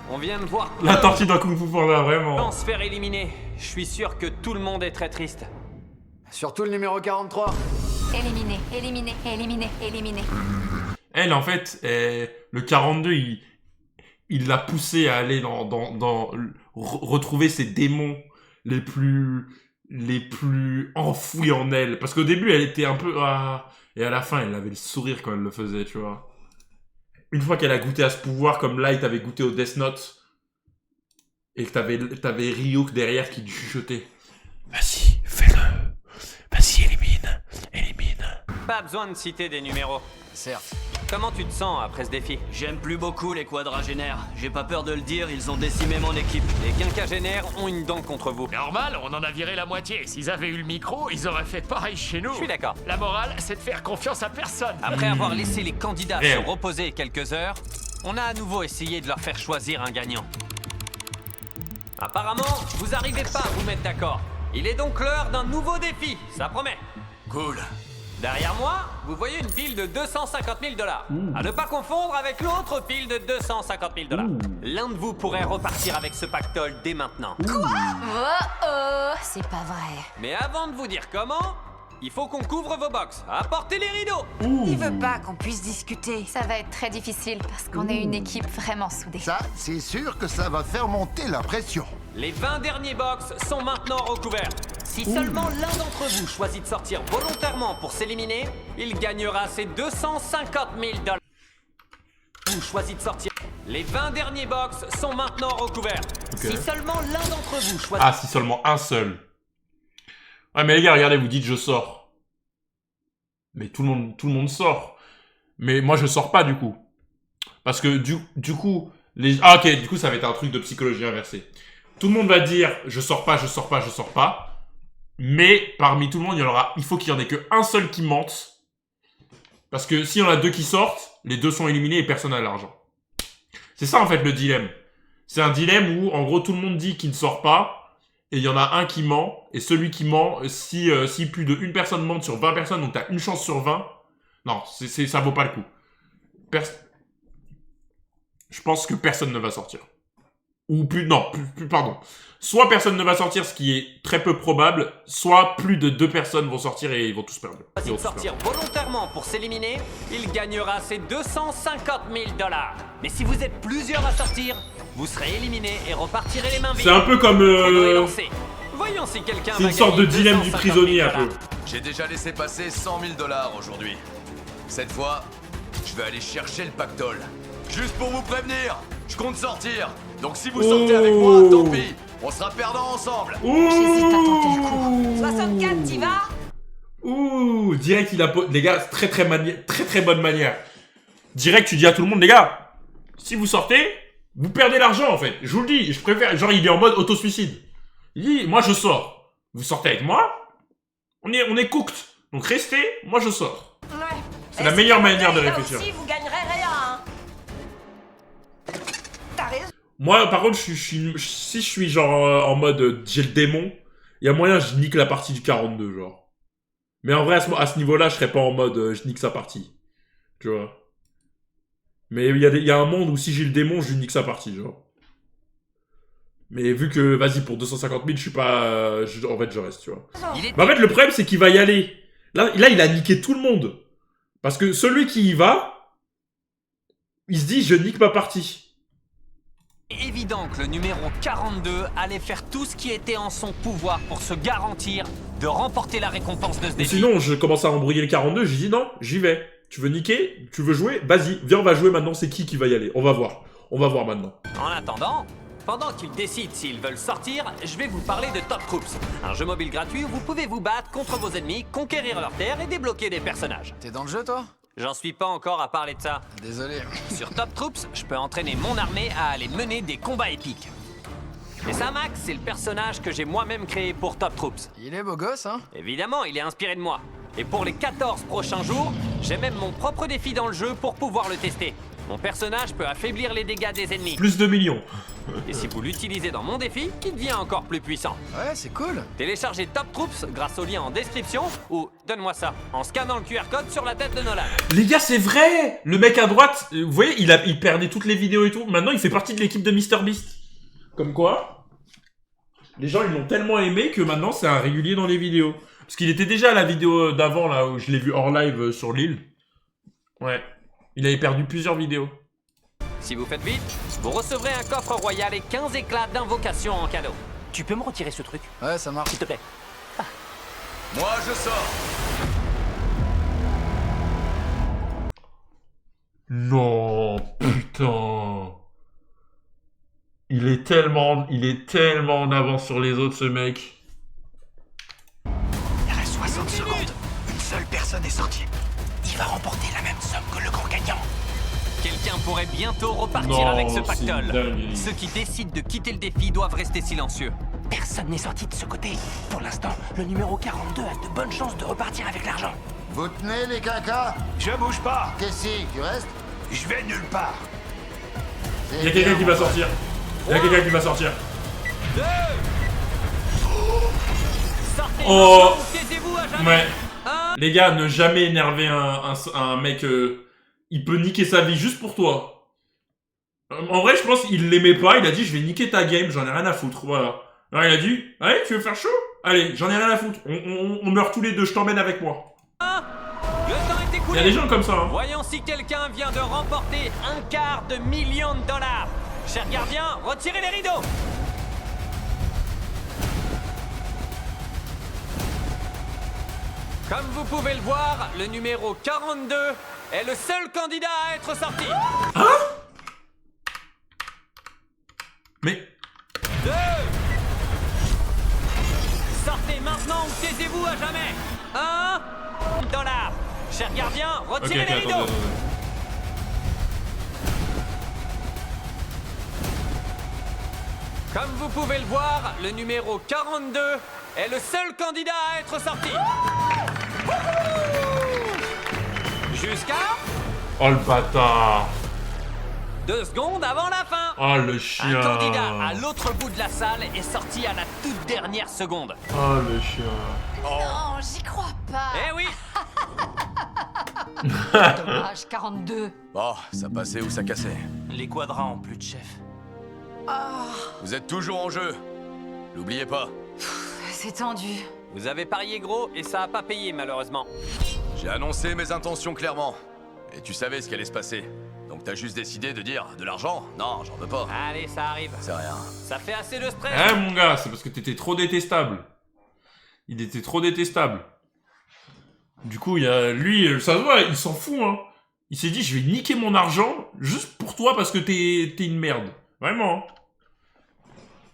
On vient de voir la tortue d'un Kung Fu Panda, vraiment. Sans se faire éliminer. Je suis sûr que tout le monde est très triste. Surtout le numéro 43. Éliminé, éliminé, éliminé, éliminé. Elle, en fait, le 42, il l'a poussé à aller retrouver ses démons les plus enfouis en elle. Parce qu'au début, elle était un peu... et à la fin, elle avait le sourire quand elle le faisait, tu vois. Une fois qu'elle a goûté à ce pouvoir, comme Light avait goûté au Death Note, et que t'avais Ryuk derrière qui lui chuchotait. Vas-y, fais-le. Vas-y, élimine. Pas besoin de citer des numéros. Certes. Comment tu te sens après ce défi? J'aime plus beaucoup les quadragénaires. J'ai pas peur de le dire, ils ont décimé mon équipe. Les quinquagénaires ont une dent contre vous. Normal, on en a viré la moitié. S'ils avaient eu le micro, ils auraient fait pareil chez nous. Je suis d'accord. La morale, c'est de faire confiance à personne. Après avoir laissé les candidats se reposer quelques heures, on a à nouveau essayé de leur faire choisir un gagnant. Apparemment, vous n'arrivez pas à vous mettre d'accord. Il est donc l'heure d'un nouveau défi, ça promet. Cool. Derrière moi, vous voyez une pile de 250 000 $. À ne pas confondre avec l'autre pile de 250 000 $. L'un de vous pourrait repartir avec ce pactole dès maintenant. Quoi? Oh, c'est pas vrai. Mais avant de vous dire comment, il faut qu'on couvre vos box. Apportez les rideaux. Il veut pas qu'on puisse discuter. Ça va être très difficile parce qu'on est une équipe vraiment soudée. Ça, c'est sûr que ça va faire monter la pression. Les 20 derniers box sont maintenant recouverts. Si seulement l'un d'entre vous choisit de sortir volontairement pour s'éliminer, il gagnera ses 250 000 $. Vous choisit de sortir. Les 20 derniers box sont maintenant recouverts. Okay. Si seulement l'un d'entre vous choisit... Ah, si seulement un seul. Ouais, mais les gars, regardez, vous dites je sors. Mais tout le monde sort. Mais moi, je sors pas, du coup. Parce que, du coup... Ah, ok, du coup, ça va être un truc de psychologie inversée. Tout le monde va dire je sors pas. Mais parmi tout le monde, il faut qu'il y en ait qu'un seul qui mente. Parce que s'il y en a deux qui sortent, les deux sont éliminés et personne n'a l'argent. C'est ça en fait le dilemme. C'est un dilemme où en gros tout le monde dit qu'il ne sort pas et il y en a un qui ment. Et celui qui ment, si plus de une personne mente sur 20 personnes, donc t'as une chance sur 20. Non, ça vaut pas le coup. Je pense que personne ne va sortir. Ou pardon. Soit personne ne va sortir, ce qui est très peu probable, soit plus de 2 personnes vont sortir et ils vont tous perdre. Choisit de sortir volontairement pour s'éliminer, il gagnera ses 250 000 $. Mais si vous êtes plusieurs à sortir, vous serez éliminé et repartirez les mains vides. C'est un peu comme... Voyons si quelqu'un c'est une sorte de dilemme du prisonnier un peu. J'ai déjà laissé passer 100 000 $ aujourd'hui. Cette fois, je vais aller chercher le pactole. Juste pour vous prévenir, je compte sortir. Donc si vous sortez avec moi, tant pis. On sera perdants ensemble. J'hésite à tenter le coup. 64, t'y vas? Ouh, direct il a... Les gars, très bonne manière. Direct tu dis à tout le monde, les gars, si vous sortez, vous perdez l'argent en fait. Je vous le dis, je préfère... Genre il est en mode auto-suicide. Il dit, moi je sors. Vous sortez avec moi, on est cooked. Donc restez, moi je sors. Ouais. C'est la meilleure manière de réfléchir. Aussi, vous gagnerez rien, hein. T'as raison. Moi, par contre, si je suis genre en mode j'ai le démon, il y a moyen je nique la partie du 42, genre. Mais en vrai, à ce niveau-là, je serais pas en mode je nique sa partie. Tu vois. Mais il y a un monde où si j'ai le démon, je nique sa partie, genre. Mais vu que, vas-y, pour 250 000, je suis pas... en fait, je reste, tu vois. Mais en fait, le problème, c'est qu'il va y aller. Là, il a niqué tout le monde. Parce que celui qui y va, il se dit, je nique ma partie. Évident que le numéro 42 allait faire tout ce qui était en son pouvoir pour se garantir de remporter la récompense de ce défi. Sinon, je commence à embrouiller le 42, j'ai dit non, j'y vais. Tu veux niquer? Tu veux jouer? Vas-y, viens, on va jouer maintenant, c'est qui va y aller? On va voir. On va voir maintenant. En attendant, pendant qu'ils décident s'ils veulent sortir, je vais vous parler de Top Troops, un jeu mobile gratuit où vous pouvez vous battre contre vos ennemis, conquérir leurs terres et débloquer des personnages. T'es dans le jeu, toi? J'en suis pas encore à parler de ça. Désolé. Sur Top Troops, je peux entraîner mon armée à aller mener des combats épiques. Et ça, Max, c'est le personnage que j'ai moi-même créé pour Top Troops. Il est beau gosse, hein? Évidemment, il est inspiré de moi. Et pour les 14 prochains jours, j'ai même mon propre défi dans le jeu pour pouvoir le tester. Mon personnage peut affaiblir les dégâts des ennemis. Plus de millions. Et si vous l'utilisez dans mon défi, il devient encore plus puissant. Ouais, c'est cool. Téléchargez Top Troops grâce au lien en description ou, donne-moi ça, en scannant le QR code sur la tête de Nolan. Les gars, c'est vrai! Le mec à droite, vous voyez, il perdait toutes les vidéos et tout. Maintenant, il fait partie de l'équipe de MrBeast. Comme quoi, les gens, ils l'ont tellement aimé que maintenant, c'est un régulier dans les vidéos. Parce qu'il était déjà à la vidéo d'avant, là, où je l'ai vu hors live sur l'île. Ouais. Il avait perdu plusieurs vidéos. Si vous faites vite, vous recevrez un coffre royal et 15 éclats d'invocation en cadeau. Tu peux me retirer ce truc? Ouais, ça marche. S'il te plaît. Ah. Moi, je sors. Non, putain. Il est tellement en avance sur les autres, ce mec. Il reste 60 secondes. Une seule personne est sortie. Il va remporter la même somme que le grand gagnant. Quelqu'un pourrait bientôt repartir avec ce pactole. Ceux qui décident de quitter le défi doivent rester silencieux. Personne n'est sorti de ce côté. Pour l'instant, le numéro 42 a de bonnes chances de repartir avec l'argent. Vous tenez les cacas? Je bouge pas. Qu'est-ce que tu restes? Je vais nulle part. Il y a quelqu'un qui va sortir. Il y a quelqu'un qui va sortir. Sortez, oh, taisez-vous à jamais. Ouais. Les gars, ne jamais énerver un mec. Il peut niquer sa vie juste pour toi. En vrai, je pense qu'il l'aimait pas. Il a dit, je vais niquer ta game, j'en ai rien à foutre. Voilà. Alors, il a dit, allez, tu veux faire chaud? Allez, j'en ai rien à foutre. On meurt tous les deux, je t'emmène avec moi. Le temps est écoulé. Il y a des gens comme ça. Hein. Voyons si quelqu'un vient de remporter $250 000 000. Cher gardien, retirez les rideaux. Comme vous pouvez le voir, le numéro 42 est le seul candidat à être sorti. Hein? Mais... 2. Sortez maintenant ou taisez-vous à jamais. $1. Cher gardien, retirez les rideaux. Attendez. Comme vous pouvez le voir, le numéro 42 est le seul candidat à être sorti. Jusqu'à... Oh le bâtard. 2 secondes avant la fin. Oh le chien. Un candidat à l'autre bout de la salle est sorti à la toute dernière seconde. Oh le chien. Non, j'y crois pas. Eh oui. Dommage, 42. Bon, ça passait ou ça cassait. Les quadrans ont plus de chef. Vous êtes toujours en jeu. N'oubliez pas. C'est tendu. Vous avez parié gros et ça a pas payé malheureusement. J'ai annoncé mes intentions clairement. Et tu savais ce qui allait se passer. Donc t'as juste décidé de dire de l'argent? Non, j'en veux pas. Allez, ça arrive. C'est rien. Ça fait assez de stress. Eh mon gars, c'est parce que t'étais trop détestable. Il était trop détestable. Du coup, il y a lui, ça se voit, il s'en fout, hein. Il s'est dit, je vais niquer mon argent juste pour toi parce que t'es une merde. Vraiment.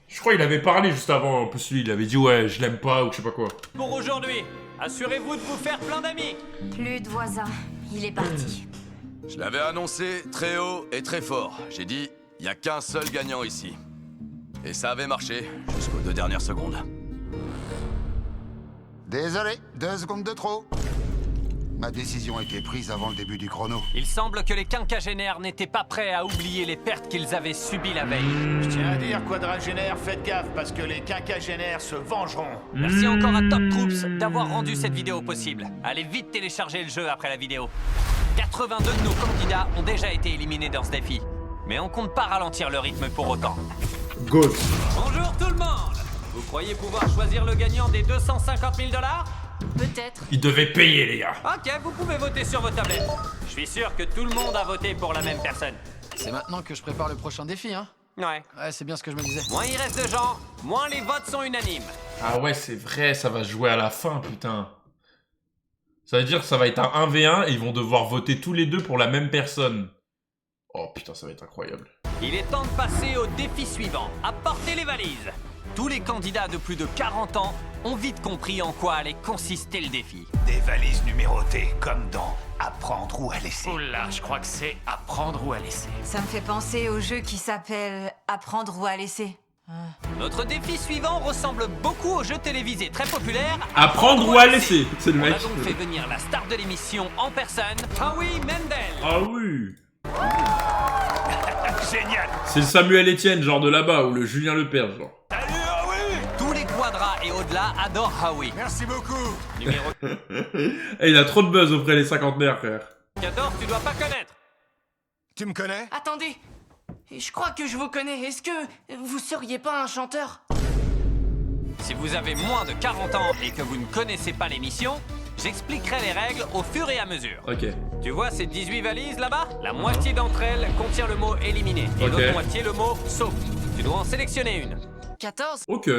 Je crois qu'il avait parlé juste avant. En plus, lui, il avait dit, ouais, je l'aime pas ou je sais pas quoi. Pour aujourd'hui, assurez-vous de vous faire plein d'amis. Plus de voisins. Il est parti. Je l'avais annoncé très haut et très fort. J'ai dit, il n'y a qu'un seul gagnant ici. Et ça avait marché jusqu'aux 2 dernières secondes. Désolé, 2 secondes de trop. Ma décision a été prise avant le début du chrono. Il semble que les quinquagénaires n'étaient pas prêts à oublier les pertes qu'ils avaient subies la veille. Je tiens à dire, quadragénaires, faites gaffe parce que les quinquagénaires se vengeront. Merci encore à Top Troops d'avoir rendu cette vidéo possible. Allez vite télécharger le jeu après la vidéo. 82 de nos candidats ont déjà été éliminés dans ce défi. Mais on compte pas ralentir le rythme pour autant. Go. Bonjour tout le monde. Vous croyez pouvoir choisir le gagnant des $250 000? Peut-être. Il devait payer, les gars. Ok, vous pouvez voter sur vos tablettes. Je suis sûr que tout le monde a voté pour la même personne. C'est maintenant que je prépare le prochain défi, hein. Ouais. Ouais, c'est bien ce que je me disais. Moins il reste de gens, moins les votes sont unanimes. Ah ouais, c'est vrai, ça va se jouer à la fin, putain. Ça veut dire que ça va être un 1v1 et ils vont devoir voter tous les deux pour la même personne. Oh putain, ça va être incroyable. Il est temps de passer au défi suivant. Apportez les valises. Tous les candidats de plus de 40 ans ont vite compris en quoi allait consister le défi. Des valises numérotées, comme dans Apprendre ou à laisser. Oula, je crois que c'est Apprendre ou à laisser. Ça me fait penser au jeu qui s'appelle Apprendre ou à laisser. Notre défi suivant ressemble beaucoup au jeu télévisé très populaire Apprendre ou à laisser. C'est le On mec. a donc fait venir la star de l'émission en personne, Howie Mandel. Ah oui. Génial. C'est le Samuel Etienne, genre de là-bas, ou le Julien Lepers, genre. Tous les quadras et au-delà adorent Howie. Merci beaucoup. Numéro Eh, il a trop de buzz auprès des cinquantenaires, frère. 14, tu dois pas connaître. Tu me connais? Attendez, je crois que je vous connais. Est-ce que vous seriez pas un chanteur? Si vous avez moins de 40 ans et que vous ne connaissez pas l'émission, j'expliquerai les règles au fur et à mesure. Ok. Tu vois ces 18 valises là-bas? La moitié d'entre elles contient le mot éliminé et Ok. l'autre moitié le mot sauf. Tu dois en sélectionner une. 14? Ok.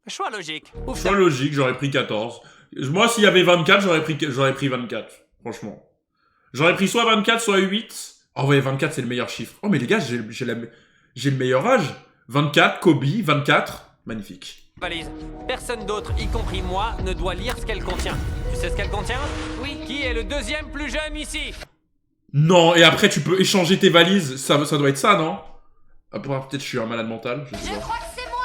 Choix logique. Ouf, Choix logique, j'aurais pris 14. Moi, s'il y avait 24, j'aurais pris 24. Franchement. J'aurais pris soit 24, soit 8. Oh ouais, 24, c'est le meilleur chiffre. Oh, mais les gars, j'ai le meilleur âge. 24, Kobe, 24. Magnifique. valise. Personne d'autre, y compris moi, ne doit lire ce qu'elle contient. Tu sais ce qu'elle contient? Oui. Qui est le deuxième plus jeune ici? Non, et après, tu peux échanger tes valises. Ça doit être ça, non? Peut-être je suis un malade mental. Je sais pas. crois que c'est moi.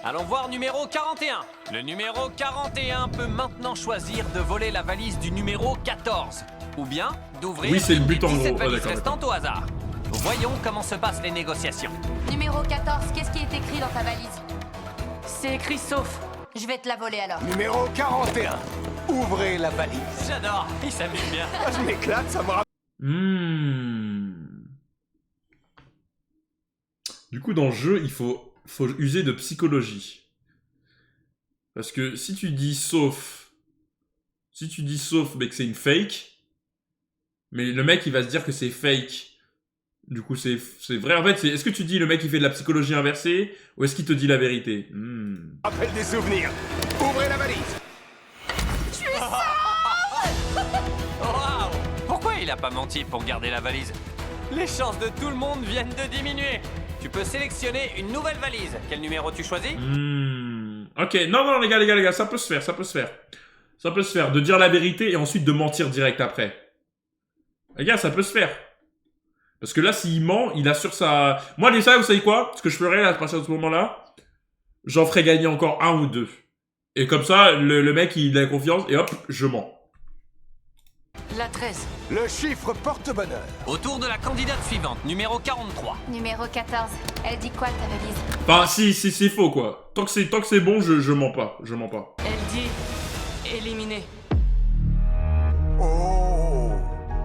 Allons voir numéro 41. Le numéro 41 peut maintenant choisir de voler la valise du numéro 14. Ou bien d'ouvrir Oui, c'est le but en une des 17 gros. valises D'accord, restantes au hasard. Voyons comment se passent les négociations. Numéro 14, qu'est-ce qui est écrit dans ta valise? C'est écrit sauf. Je vais te la voler alors. Numéro 41. Ouvrez la valise. J'adore, il s'amuse bien. Je m'éclate, ça me rappelle. Du coup, dans le jeu, il faut user de psychologie. Parce que si tu dis sauf, mais que c'est une fake, mais le mec, il va se dire que c'est fake. Du coup, c'est vrai. En fait, est-ce que tu dis le mec, il fait de la psychologie inversée, ou est-ce qu'il te dit la vérité? Rappelle des souvenirs. Ouvrez la valise. Je suis seule. Waouh! Pourquoi il a pas menti pour garder la valise? Les chances de tout le monde viennent de diminuer. Tu peux sélectionner une nouvelle valise. Quel numéro tu choisis? Ok, non, les gars, ça peut se faire. Ça peut se faire, de dire la vérité et ensuite de mentir direct après. Les gars, ça peut se faire. Parce que là, s'il ment, il assure sa... Moi, les ça, vous savez quoi? Ce que je ferais à partir de ce moment-là, j'en ferais gagner encore 1 ou 2. Et comme ça, le mec, il a confiance et hop, je mens. La 13. Le chiffre porte-bonheur. Autour de la candidate suivante, numéro 43. Numéro 14, elle dit quoi ta valise? Enfin, si, c'est faux, quoi. Tant que c'est bon, je mens pas. Je mens pas. Elle dit éliminé. Oh.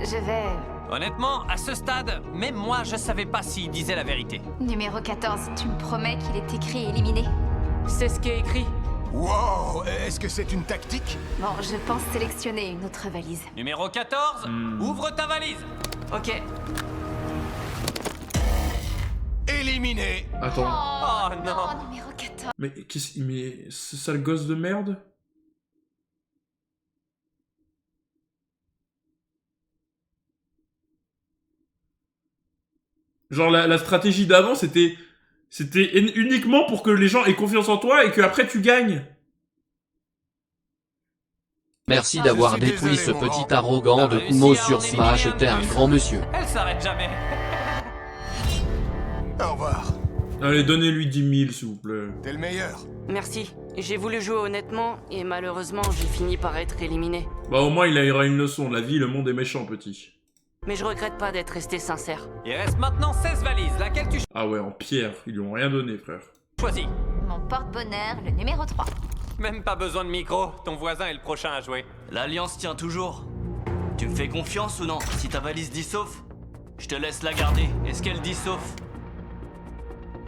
Je vais... Honnêtement, à ce stade, même moi, je savais pas s'il disait la vérité. Numéro 14, tu me promets qu'il est écrit éliminé? C'est ce qui est écrit. Wow, est-ce que c'est une tactique? Bon, je pense sélectionner une autre valise. Numéro 14, ouvre ta valise. Ok. Éliminé. Attends. Oh non. Numéro 14. Mais ce sale gosse de merde? Genre, la stratégie d'avant, c'était uniquement pour que les gens aient confiance en toi et que après tu gagnes. Merci d'avoir détruit ce petit arrogant de Kumo sur Smash, t'es un grand monsieur. Elle s'arrête jamais. Au revoir. Allez, donnez-lui 10 000, s'il vous plaît. T'es le meilleur. Merci. J'ai voulu jouer honnêtement et malheureusement j'ai fini par être éliminé. Bah au moins, il aura une leçon. La vie, le monde est méchant, petit. Mais je regrette pas d'être resté sincère. Il reste maintenant 16 valises. Laquelle tu Ah ouais, en pierre. Ils lui ont rien donné, frère. choisis? Mon porte-bonheur, le numéro 3. Même pas besoin de micro. Ton voisin est le prochain à jouer. L'alliance tient toujours. Tu me fais confiance ou non? Si ta valise dit sauf, je te laisse la garder. Est-ce qu'elle dit sauf?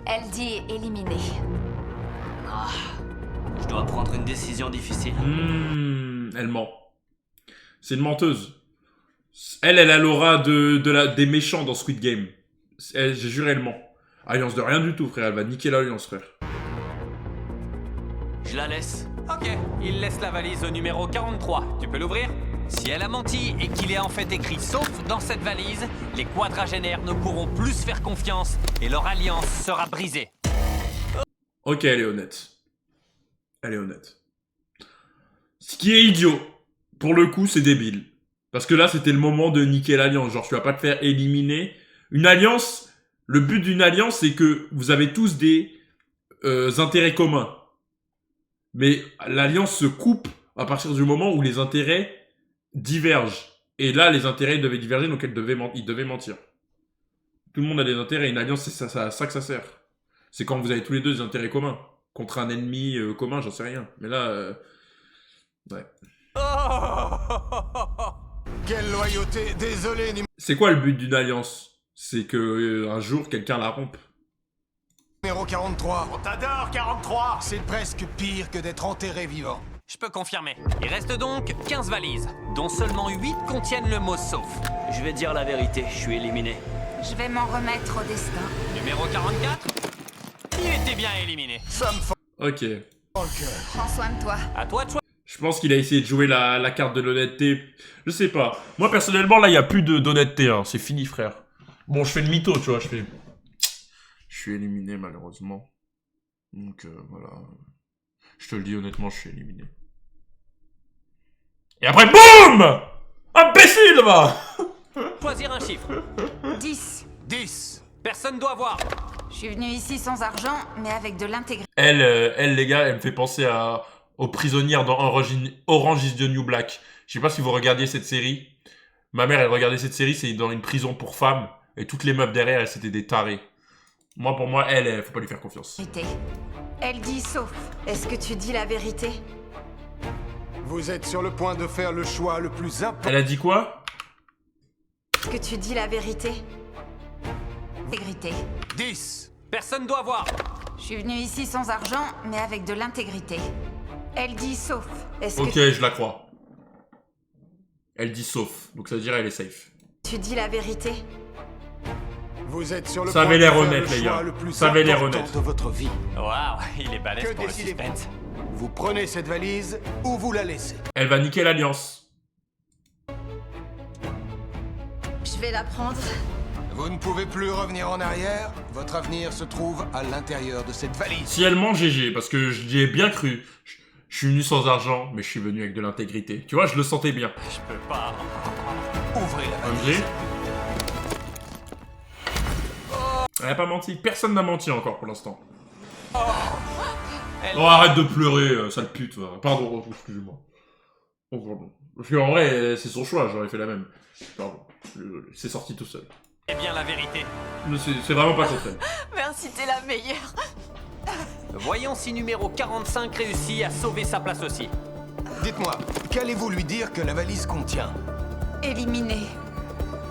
Elle dit éliminé. Je dois prendre une décision difficile. Elle ment. C'est une menteuse. Elle a l'aura des méchants dans Squid Game. J'ai juré, elle ment. Alliance de rien du tout, frère. Elle va niquer l'Alliance, frère. Je la laisse. Ok, il laisse la valise au numéro 43. Tu peux l'ouvrir? Si elle a menti et qu'il est en fait écrit sauf dans cette valise, les quadragénaires ne pourront plus se faire confiance et leur alliance sera brisée. Ok, elle est honnête. Elle est honnête. Ce qui est idiot, pour le coup, c'est débile. Parce que là, c'était le moment de niquer l'alliance. Genre, tu vas pas te faire éliminer. Une alliance, le but d'une alliance, c'est que vous avez tous des intérêts communs. Mais l'alliance se coupe à partir du moment où les intérêts divergent. Et là, les intérêts devaient diverger, donc ils devaient mentir. Tout le monde a des intérêts. Une alliance, c'est ça que ça sert. C'est quand vous avez tous les deux des intérêts communs. Contre un ennemi commun, j'en sais rien. Mais là, ouais. Quelle loyauté, désolé. C'est quoi le but d'une alliance? C'est que un jour, quelqu'un la rompe. Numéro 43. On t'adore, 43. C'est presque pire que d'être enterré vivant. Je peux confirmer. Il reste donc 15 valises, dont seulement 8 contiennent le mot sauf. Je vais dire la vérité, je suis éliminé. Je vais m'en remettre au destin. Numéro 44, il était bien éliminé. Ça me fait Ok. dans le cœur. Prends soin de toi. À toi de choisir. Je pense qu'il a essayé de jouer la carte de l'honnêteté. Je sais pas. Moi, personnellement, là, il n'y a plus d'honnêteté. Hein. C'est fini, frère. Bon, je fais le mytho, tu vois. Je suis éliminé, malheureusement. Donc, voilà. Je te le dis honnêtement, je suis éliminé. Et après, BOUM! Imbécile, va! Choisir un chiffre. 10. 10. Personne doit voir. Je suis venue ici sans argent, mais avec de l'intégrité. Elle, les gars, elle me fait penser aux prisonnières dans Orange is the New Black. Je sais pas si vous regardiez cette série. Ma mère, elle regardait cette série, c'est dans une prison pour femmes. Et toutes les meufs derrière, elles, c'était des tarés. Moi, pour moi, elle, faut pas lui faire confiance. Elle dit sauf. Est-ce que tu dis la vérité? Vous êtes sur le point de faire le choix le plus important. Elle a dit quoi? Est-ce que tu dis la vérité? Intégrité. 10. Personne doit voir. Je suis venue ici sans argent, mais avec de l'intégrité. Elle dit sauf. Est-ce Ok, que je la crois. Elle dit sauf. Donc ça veut dire elle est safe. tu dis la vérité? Vous êtes sur le Ça point avait de l'air faire honnête, le les choix gars. le plus Ça avait l'air important honnête. de votre vie. Waouh, il est balèze Que pour le décidez-vous? suspense. Vous prenez cette valise ou vous la laissez. Elle va niquer l'alliance. Je vais la prendre. Vous ne pouvez plus revenir en arrière. Votre avenir se trouve à l'intérieur de cette valise. Si elle ment, GG, parce que j'y ai bien cru. Je suis venu sans argent, mais je suis venu avec de l'intégrité. Tu vois, je le sentais bien. Je peux pas. Ouvrez la OMG. valise. Elle a pas menti. Personne n'a menti encore pour l'instant. Elle- Oh, arrête de pleurer, sale pute. Va. Pardon, excusez-moi. Oh, pardon. Parce qu'en vrai, c'est son choix, j'aurais fait la même. Pardon, désolé. C'est sorti tout seul. C'est bien la vérité. Mais c'est vraiment pas contre elle. Merci, t'es la meilleure. Voyons si numéro 45 réussit à sauver sa place aussi. Dites-moi, qu'allez-vous lui dire que la valise contient? Éliminé.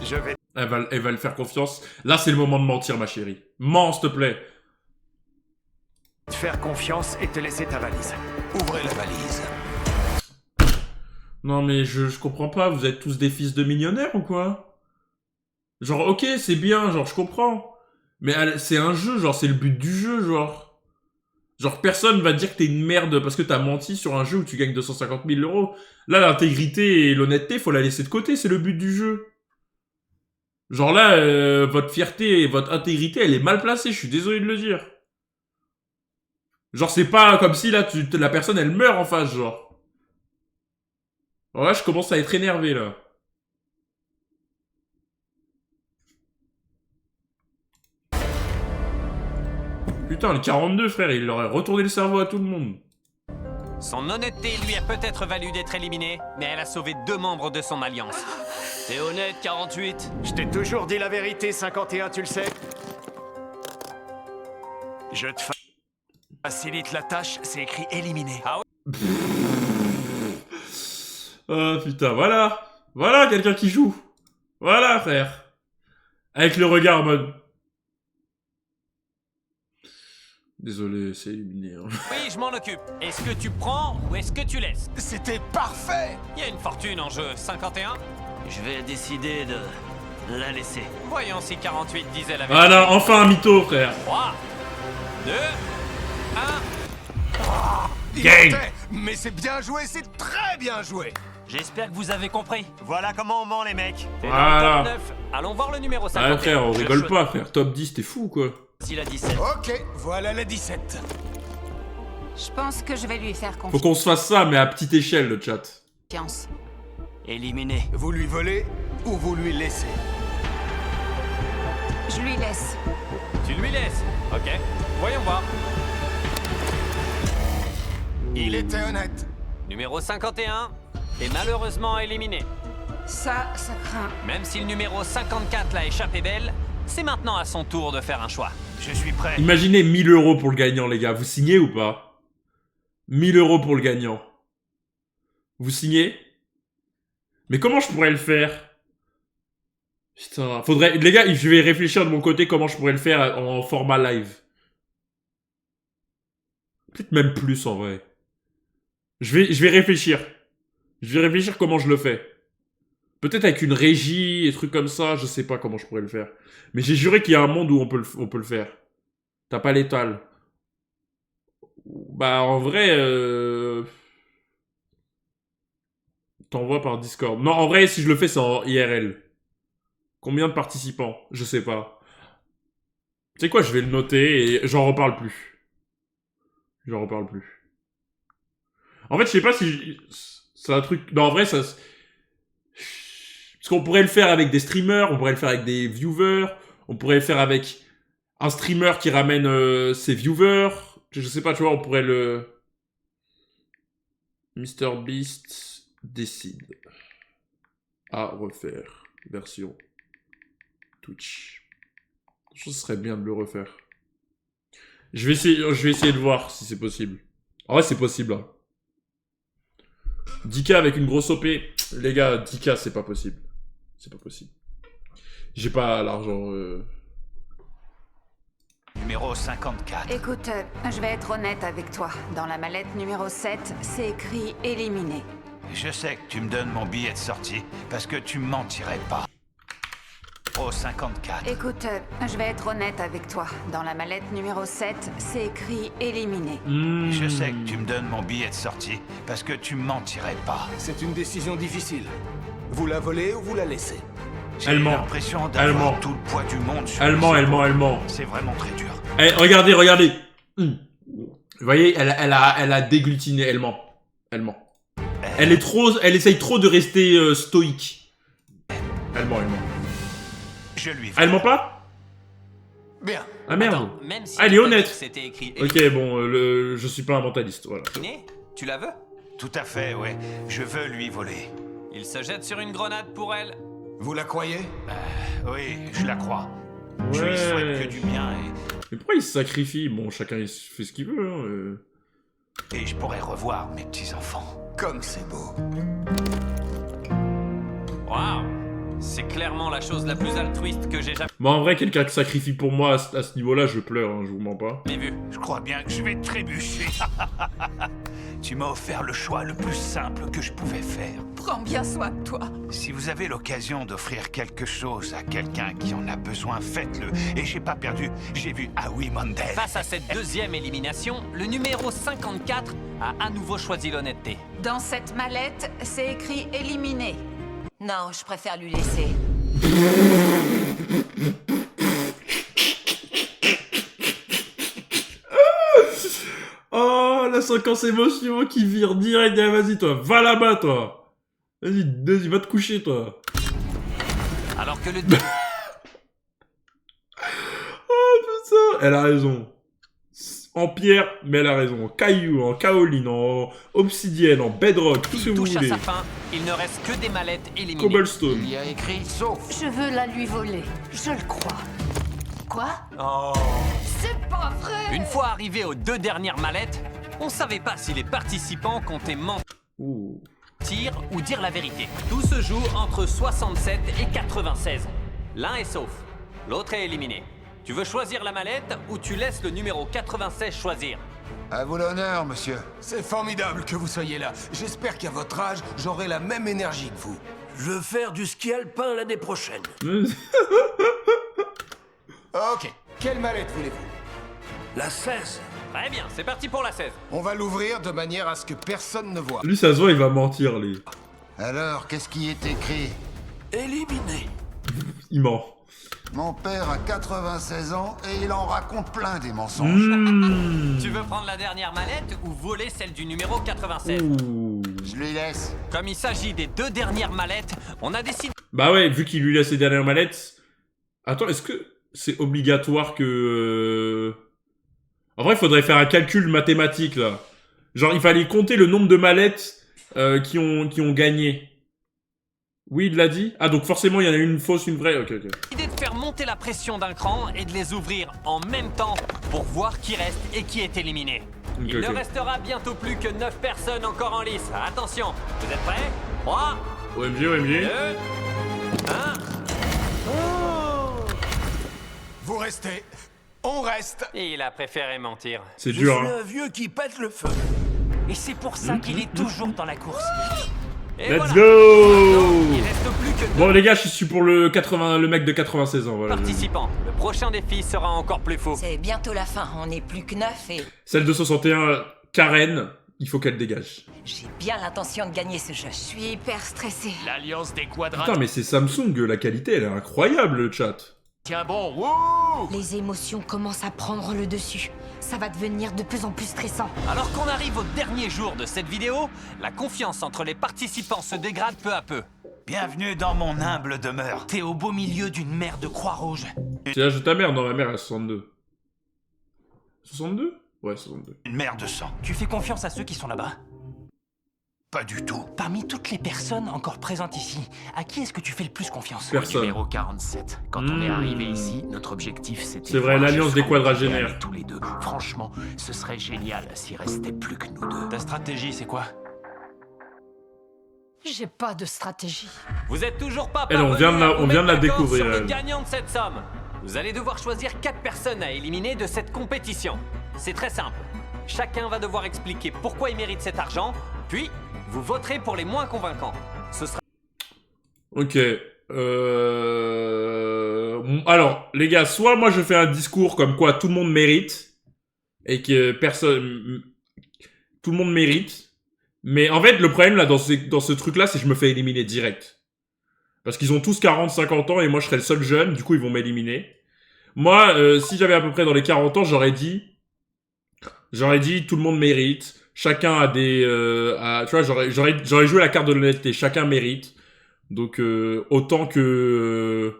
Je vais... Elle va le faire confiance. Là, c'est le moment de mentir, ma chérie. Mens, s'il te plaît. te faire confiance et te laisser ta valise. Ouvrez la valise. Non, mais je comprends pas. Vous êtes tous des fils de millionnaires ou quoi? Genre, ok, c'est bien, genre, je comprends. Mais c'est un jeu, genre, c'est le but du jeu, genre. Genre, personne va dire que t'es une merde parce que t'as menti sur un jeu où tu gagnes 250 000 €. Là, l'intégrité et l'honnêteté, faut la laisser de côté, c'est le but du jeu. Genre là, votre fierté et votre intégrité, elle est mal placée, je suis désolé de le dire. Genre, c'est pas comme si là, la personne, elle meurt en face, genre. Alors là, je commence à être énervé, là. Putain, le 42, frère, il aurait retourné le cerveau à tout le monde. Son honnêteté lui a peut-être valu d'être éliminé, mais elle a sauvé 2 membres de son alliance. T'es honnête, 48? Je t'ai toujours dit la vérité, 51, tu le sais. Je te facilite la tâche, c'est écrit éliminé. Ah oui? Oh putain, voilà. Voilà quelqu'un qui joue. Voilà, frère. Avec le regard en mode... Désolé, c'est éliminé. Hein. Oui, je m'en occupe. Est-ce que tu prends ou est-ce que tu laisses? C'était parfait. Il y a une fortune en jeu, 51. Je vais décider de La laisser. Voyons si 48 disait la vérité. Ah non, enfin un mytho, frère. 3, 2, 1... Gang. Mais c'est bien joué, c'est très bien joué. J'espère que vous avez compris. Voilà comment on ment, les mecs. T'es dans le Voilà. top 9. Allons voir le numéro 50. Ah frère, on rigole pas, frère. Top 10, t'es fou, quoi. Si la 17. Ok, voilà la 17. Je pense que je vais lui faire Faut confiance. qu'on se fasse ça, mais à petite échelle, le chat. Éliminé. Vous lui volez ou vous lui laissez? Je lui laisse. Tu lui laisses. Ok. Voyons voir. Il était honnête. Numéro 51 est malheureusement éliminé. Ça craint. Même si le numéro 54 l'a échappé belle, c'est maintenant à son tour de faire un choix. Je suis prêt. Imaginez 1000 € pour le gagnant, les gars. Vous signez ou pas? 1000 € pour le gagnant. Vous signez? Mais comment je pourrais le faire? Putain, faudrait... Les gars, je vais réfléchir de mon côté comment je pourrais le faire en format live. Peut-être même plus, en vrai. Je vais réfléchir. Je vais réfléchir comment je le fais. Peut-être avec une régie et trucs comme ça, je sais pas comment je pourrais le faire. Mais j'ai juré qu'il y a un monde où on peut le faire. T'as pas l'étoile. Bah, en vrai... T'envoies par Discord. Non, en vrai, si je le fais, c'est en IRL. Combien de participants? Je sais pas. Tu sais quoi, je vais le noter et j'en reparle plus. J'en reparle plus. En fait, je sais pas si... C'est un truc... Non, en vrai, ça... Parce qu'on pourrait le faire avec des streamers, on pourrait le faire avec des viewers, on pourrait le faire avec un streamer qui ramène ses viewers. Je sais pas, tu vois, on pourrait le... MrBeast décide. À refaire. Version Twitch. Je pense que ce serait bien de le refaire. Je vais essayer de voir si c'est possible. En vrai, c'est possible. Hein. 10K avec une grosse OP. Les gars, 10K, c'est pas possible. C'est pas possible. J'ai pas l'argent. Numéro 54. Écoute, je vais être honnête avec toi. Dans la mallette numéro 7, c'est écrit éliminé. Je sais que tu me donnes mon billet de sortie parce que tu mentirais pas. Numéro 54. Écoute, je vais être honnête avec toi. Dans la mallette numéro 7, c'est écrit éliminé. Je sais que tu me donnes mon billet de sortie parce que tu mentirais pas. C'est une décision difficile. Vous la volez ou vous la laissez? J'ai l'impression d'avoir tout le poids du monde sur Allemand. C'est vraiment très dur. Eh, regardez. Vous voyez, elle a déglutiné, elle ment. Elle essaye trop de rester stoïque. Elle ment. Je lui Elle ment pas? Bien. Ah merde. Attends, même si elle est honnête. c'était écrit Ok, bon, je suis pas un mentaliste, voilà. Tu la veux? Tout à fait, ouais. Je veux lui voler. Il se jette sur une grenade pour elle. Vous la croyez? Oui, je la crois. Je lui souhaite que du bien Mais pourquoi il se sacrifie? Bon, chacun il fait ce qu'il veut, hein. Et je pourrais revoir mes petits-enfants. Comme c'est beau. Waouh! C'est clairement la chose la plus altruiste que j'ai jamais Moi, en vrai, quelqu'un qui sacrifie pour moi à ce niveau-là, je pleure, hein, je vous mens pas. vu. Je crois bien que je vais trébucher. Tu m'as offert le choix le plus simple que je pouvais faire. Prends bien soin de toi. Si vous avez l'occasion d'offrir quelque chose à quelqu'un qui en a besoin, faites-le. Et j'ai pas perdu, j'ai vu Howie Mandel. Face à cette deuxième élimination, le numéro 54 a à nouveau choisi l'honnêteté. Dans cette mallette, c'est écrit éliminé. Non, je préfère lui laisser. Oh, la séquence émotion qui vire direct. Vas-y, toi, va là-bas, toi. Vas-y, va te coucher, toi. Alors que le... Oh, putain. Elle a raison. En pierre, mais elle a raison. En caillou, en kaolin, en obsidienne, en bedrock, tout ce que vous touche à voulez. sa fin, il ne reste que des mallettes éliminées. Cobblestone. Il y a écrit sauf. Je veux la lui voler. Je le crois. Quoi? Oh. C'est pas vrai! Une fois arrivé aux deux dernières mallettes, on savait pas si les participants comptaient mentir ou dire la vérité. Tout se joue entre 67 et 96. L'un est sauf, l'autre est éliminé. Tu veux choisir la mallette ou tu laisses le numéro 96 choisir? À vous l'honneur, monsieur. C'est formidable que vous soyez là. J'espère qu'à votre âge, j'aurai la même énergie que vous. Je veux faire du ski alpin l'année prochaine. Ok. Quelle mallette voulez-vous? La 16. Très bien, c'est parti pour la 16. On va l'ouvrir de manière à ce que personne ne voit. Lui, ça se voit, il va mentir, lui. Alors, qu'est-ce qui est écrit? Éliminé. Il ment. Mon père a 96 ans et il en raconte plein des mensonges. Tu veux prendre la dernière mallette ou voler celle du numéro 96? Je lui laisse. Comme il s'agit des 2 dernières mallettes, on a décidé... Bah ouais, vu qu'il lui laisse les dernières mallettes... Attends, est-ce que c'est obligatoire que... En vrai, il faudrait faire un calcul mathématique, là. Genre, il fallait compter le nombre de mallettes qui ont gagné. Oui, il l'a dit? Ah, donc forcément, il y en a une fausse, une vraie. Ok. L'idée de faire monter la pression d'un cran et de les ouvrir en même temps pour voir qui reste et qui est éliminé. Il ne restera bientôt plus que 9 personnes encore en lice. Attention, vous êtes prêts? 3, OMG. 2, 1... Vous restez. On reste. Et il a préféré mentir. C'est dur, Je suis hein. un vieux qui pète le feu. Et c'est pour ça qu'il est toujours dans la course. Et Let's voilà. go! Il reste plus que Bon, les gars, je suis pour le mec de 96 ans, voilà. participants. Le prochain défi sera encore plus faux. C'est bientôt la fin, on n'est plus que 9 et... Celle de 61, Karen, il faut qu'elle dégage. J'ai bien l'intention de gagner ce jeu. Je suis hyper stressée. L'alliance des quadrats. Putain, mais c'est Samsung, la qualité, elle est incroyable, le chat. Tiens bon, wouh! Les émotions commencent à prendre le dessus. Ça va devenir de plus en plus stressant. Alors qu'on arrive au dernier jour de cette vidéo, la confiance entre les participants se dégrade peu à peu. Bienvenue dans mon humble demeure. T'es au beau milieu d'une mer de Croix-Rouge. C'est l'âge de ta mère, non, ma mère, elle a 62. 62? Ouais, 62. Une mer de sang. Tu fais confiance à ceux qui sont là-bas? Pas du tout. Parmi toutes les personnes encore présentes ici, à qui est-ce que tu fais le plus confiance? Personne. Numéro 47. Quand on est arrivé ici, notre objectif c'était... C'est vrai, l'alliance des quadragénaires. Tous les deux. Franchement, ce serait génial s'il restait plus que nous deux. Ta stratégie, c'est quoi? J'ai pas de stratégie. Vous êtes toujours pas Elle, on vient de la découvrir, sur le elle. gagnant de cette somme. Vous allez devoir choisir 4 personnes à éliminer de cette compétition. C'est très simple. Chacun va devoir expliquer pourquoi il mérite cet argent, puis vous voterez pour les moins convaincants. Ce sera... Ok. Alors, les gars, soit moi je fais un discours comme quoi tout le monde mérite, et que personne... Tout le monde mérite. Mais en fait, le problème là dans ce truc-là, c'est que je me fais éliminer direct. Parce qu'ils ont tous 40-50 ans et moi je serais le seul jeune, du coup ils vont m'éliminer. Moi, si j'avais à peu près dans les 40 ans, j'aurais dit tout le monde mérite. Chacun a des... tu vois, j'aurais joué la carte de l'honnêteté. Chacun mérite. Donc, autant que...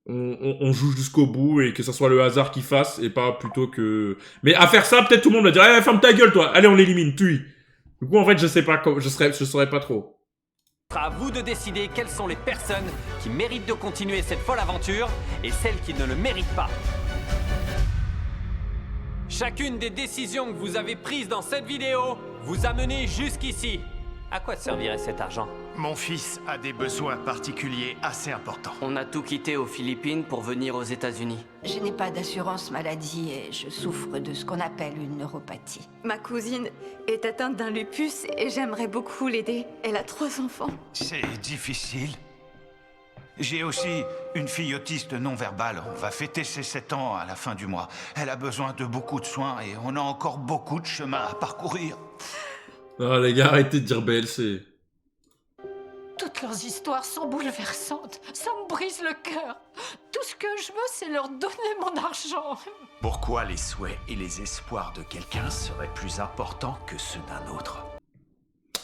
on joue jusqu'au bout et que ça soit le hasard qui fasse et pas plutôt que... Mais à faire ça, peut-être tout le monde va dire « ferme ta gueule, toi. Allez, on l'élimine, tue !» Du coup, en fait, je sais pas, je saurais pas trop. Ce sera à vous de décider quelles sont les personnes qui méritent de continuer cette folle aventure et celles qui ne le méritent pas. Chacune des décisions que vous avez prises dans cette vidéo vous a mené jusqu'ici. À quoi servirait cet argent? Mon fils a des besoins particuliers assez importants. On a tout quitté aux Philippines pour venir aux États-Unis. Je n'ai pas d'assurance maladie et je souffre de ce qu'on appelle une neuropathie. Ma cousine est atteinte d'un lupus et j'aimerais beaucoup l'aider. Elle a 3 enfants. C'est difficile. J'ai aussi une fille autiste non-verbale. On va fêter ses 7 ans à la fin du mois. Elle a besoin de beaucoup de soins et on a encore beaucoup de chemin à parcourir. Non, les gars, arrêtez de dire BLC. Toutes leurs histoires sont bouleversantes. Ça me brise le cœur. Tout ce que je veux, c'est leur donner mon argent. Pourquoi les souhaits et les espoirs de quelqu'un seraient plus importants que ceux d'un autre?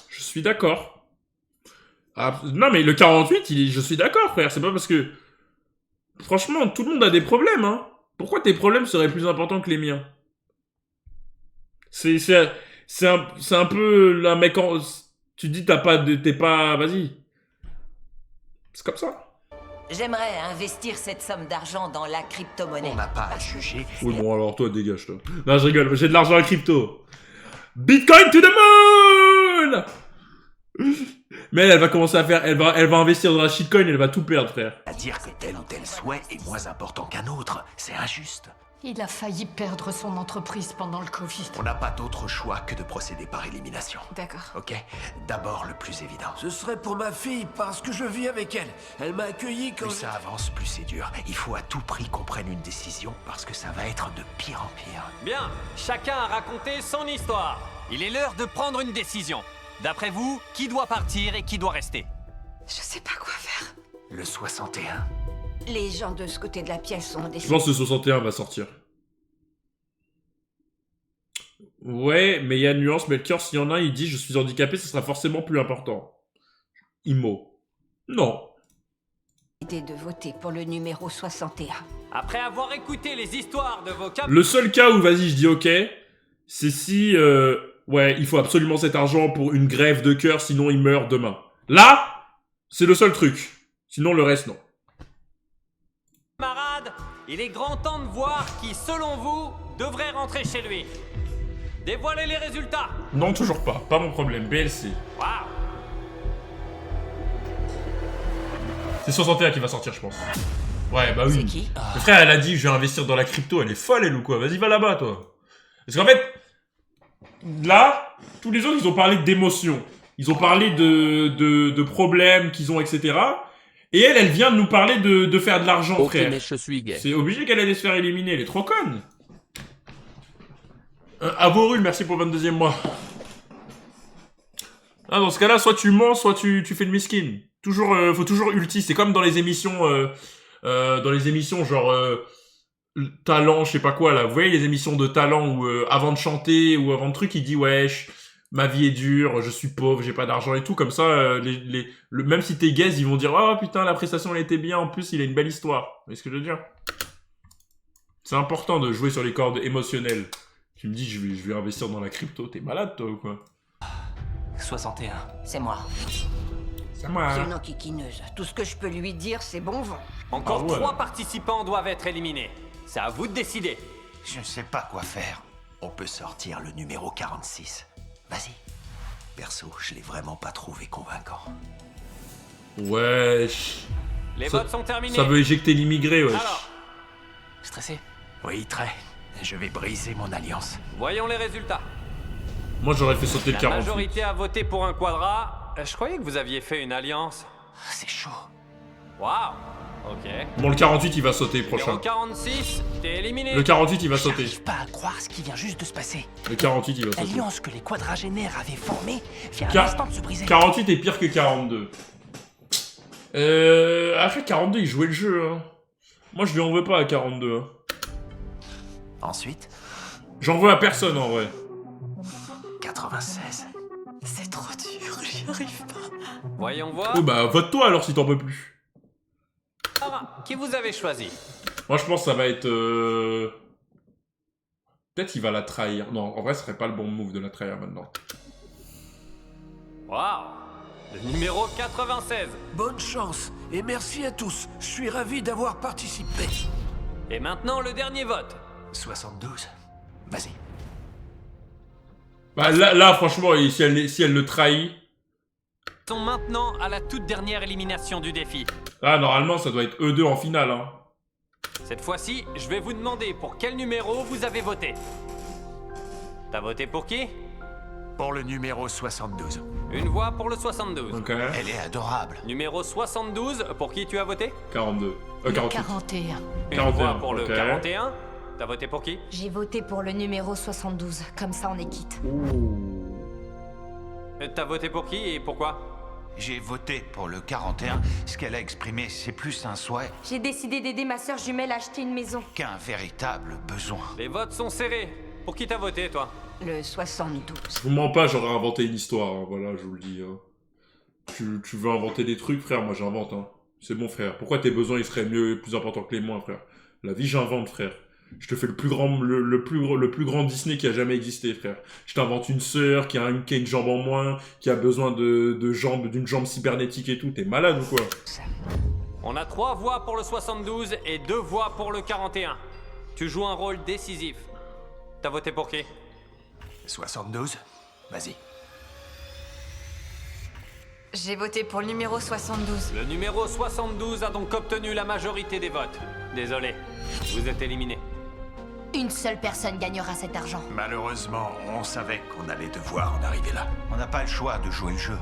Je suis d'accord. Ah, non, mais le 48, je suis d'accord, frère. C'est pas parce que... Franchement, tout le monde a des problèmes, hein. Pourquoi tes problèmes seraient plus importants que les miens? C'est un peu la mec en... Tu dis t'es pas... Vas-y. C'est comme ça. J'aimerais investir cette somme d'argent dans la crypto-monnaie. On n'a pas à juger. Oui, bon, alors toi, dégage, toi. Non, je rigole. J'ai de l'argent en crypto. Bitcoin to the moon! Mais elle va commencer à faire... Elle va investir dans la shitcoin et elle va tout perdre, frère. À dire que tel ou tel souhait est moins important qu'un autre, c'est injuste. Il a failli perdre son entreprise pendant le Covid. On n'a pas d'autre choix que de procéder par élimination. D'accord. Ok? D'abord le plus évident. Ce serait pour ma fille, parce que je vis avec elle. Elle m'a accueilli quand... Plus ça avance, plus c'est dur. Il faut à tout prix qu'on prenne une décision, parce que ça va être de pire en pire. Bien, chacun a raconté son histoire. Il est l'heure de prendre une décision. D'après vous, qui doit partir et qui doit rester? Je sais pas quoi faire. Le 61. Les gens de ce côté de la pièce ont Je décidé. pense que le 61 va sortir. Ouais, mais il y a une nuance. Melchior, s'il y en a un, il dit « Je suis handicapé, ce sera forcément plus important. » Imo. Non. De voter pour le numéro 61. Après avoir écouté les histoires de vos Le seul cas où, vas-y, je dis ok, c'est si... ouais, il faut absolument cet argent pour une grève de cœur, sinon il meurt demain. Là, c'est le seul truc. Sinon, le reste, non. camarades, il est grand temps de voir qui, selon vous, devrait rentrer chez lui. Dévoilez les résultats. Non, toujours pas. Pas mon problème. BLC. Waouh. C'est 61 qui va sortir, je pense. Ouais, bah oui. C'est qui? Le frère, elle a dit, je vais investir dans la crypto. Elle est folle, elle, ou quoi? Vas-y, va là-bas, toi. Parce qu'en fait, là, tous les autres, ils ont parlé d'émotions. Ils ont parlé de problèmes qu'ils ont, etc. Et elle, elle vient de nous parler de faire de l'argent, Ok, frère. mais je suis gay. C'est obligé qu'elle allait se faire éliminer. Elle est trop conne. Avorul, merci pour le 22e mois. Ah, dans ce cas-là, soit tu mens, soit tu fais le miskin. Toujours, faut toujours ulti. C'est comme dans les émissions, genre talent, je sais pas quoi là. Vous voyez les émissions de talent où avant de chanter ou avant de truc, il dit wesh, ma vie est dure, je suis pauvre, j'ai pas d'argent et tout. Comme ça, même si t'es gaze, ils vont dire oh putain la prestation elle était bien. En plus, il a une belle histoire. Vous voyez ce que je veux dire? C'est important de jouer sur les cordes émotionnelles. Tu me dis je vais investir dans la crypto, t'es malade toi ou quoi? 61. C'est moi. C'est moi. C'est une enquiquineuse. Tout ce que je peux lui dire, c'est bon vent. Encore 3 participants doivent être éliminés. C'est à vous de décider. Je ne sais pas quoi faire. On peut sortir le numéro 46. Vas-y. Perso, je l'ai vraiment pas trouvé convaincant. Wesh. Les votes sont terminés. Ça veut éjecter l'immigré, wesh. Alors, Stressé? Oui, très. Je vais briser mon alliance. voyons les résultats. Moi j'aurais fait sauter le La 48. majorité a voté pour un quadra. Je croyais que vous aviez fait une alliance. C'est chaud. Waouh. Ok. Bon, le 48 il va sauter prochain. Numéro 46, t'es éliminé. Le 48 il va sauter. J'arrive pas à croire ce qui vient juste de se passer. Le 48 il va sauter. L'alliance que les quadragénaires avaient formée vient à l'instant de se briser. 48 est pire que 42. Après 42 il jouait le jeu. Hein. Moi je lui en veux pas à 42. Hein. Ensuite, j'en veux à personne en vrai. 96. C'est trop dur, j'y arrive pas. Voyons voir. Oh bah vote-toi alors si t'en peux plus. Alors, qui vous avez choisi? Moi je pense que ça va être... Peut-être qu'il va la trahir. Non, en vrai ce serait pas le bon move de la trahir maintenant. Waouh. Le numéro 96. Bonne chance et merci à tous. Je suis ravi d'avoir participé. Et maintenant le dernier vote. 72. Vas-y. Bah là franchement, si elle le trahit... Ils sont maintenant à la toute dernière élimination du défi. Ah, normalement ça doit être eux deux en finale. Hein. Cette fois-ci, je vais vous demander pour quel numéro vous avez voté. T'as voté pour qui? Pour le numéro 72. Une voix pour le 72. Ok. Elle est adorable. Numéro 72, pour qui tu as voté? 42. 48. 41. Une 41, voix pour le ok. 41. T'as voté pour qui? J'ai voté pour le numéro 72, comme ça on est quitte. T'as voté pour qui et pourquoi? J'ai voté pour le 41. Ce qu'elle a exprimé, c'est plus un souhait J'ai décidé d'aider ma sœur jumelle à acheter une maison. qu'un véritable besoin. Les votes sont serrés. Pour qui t'as voté, toi? Le 72. Je vous mens pas, j'aurais inventé une histoire. Hein. Voilà, je vous le dis. Hein. Tu veux inventer des trucs, frère? Moi j'invente. Hein. C'est bon, frère. Pourquoi tes besoins ils seraient mieux, plus importants que les miens, frère? La vie, j'invente, frère. Je te fais le plus grand Disney qui a jamais existé, frère. Je t'invente une sœur qui a une jambe en moins, qui a besoin d'une jambe cybernétique et tout. T'es malade ou quoi? On a 3 voix pour le 72 et 2 voix pour le 41. Tu joues un rôle décisif. T'as voté pour qui? 72. Vas-y. J'ai voté pour le numéro 72. Le numéro 72 a donc obtenu la majorité des votes. Désolé, vous êtes éliminé. Une seule personne gagnera cet argent. Malheureusement, on savait qu'on allait devoir en arriver là. On n'a pas le choix de jouer le jeu.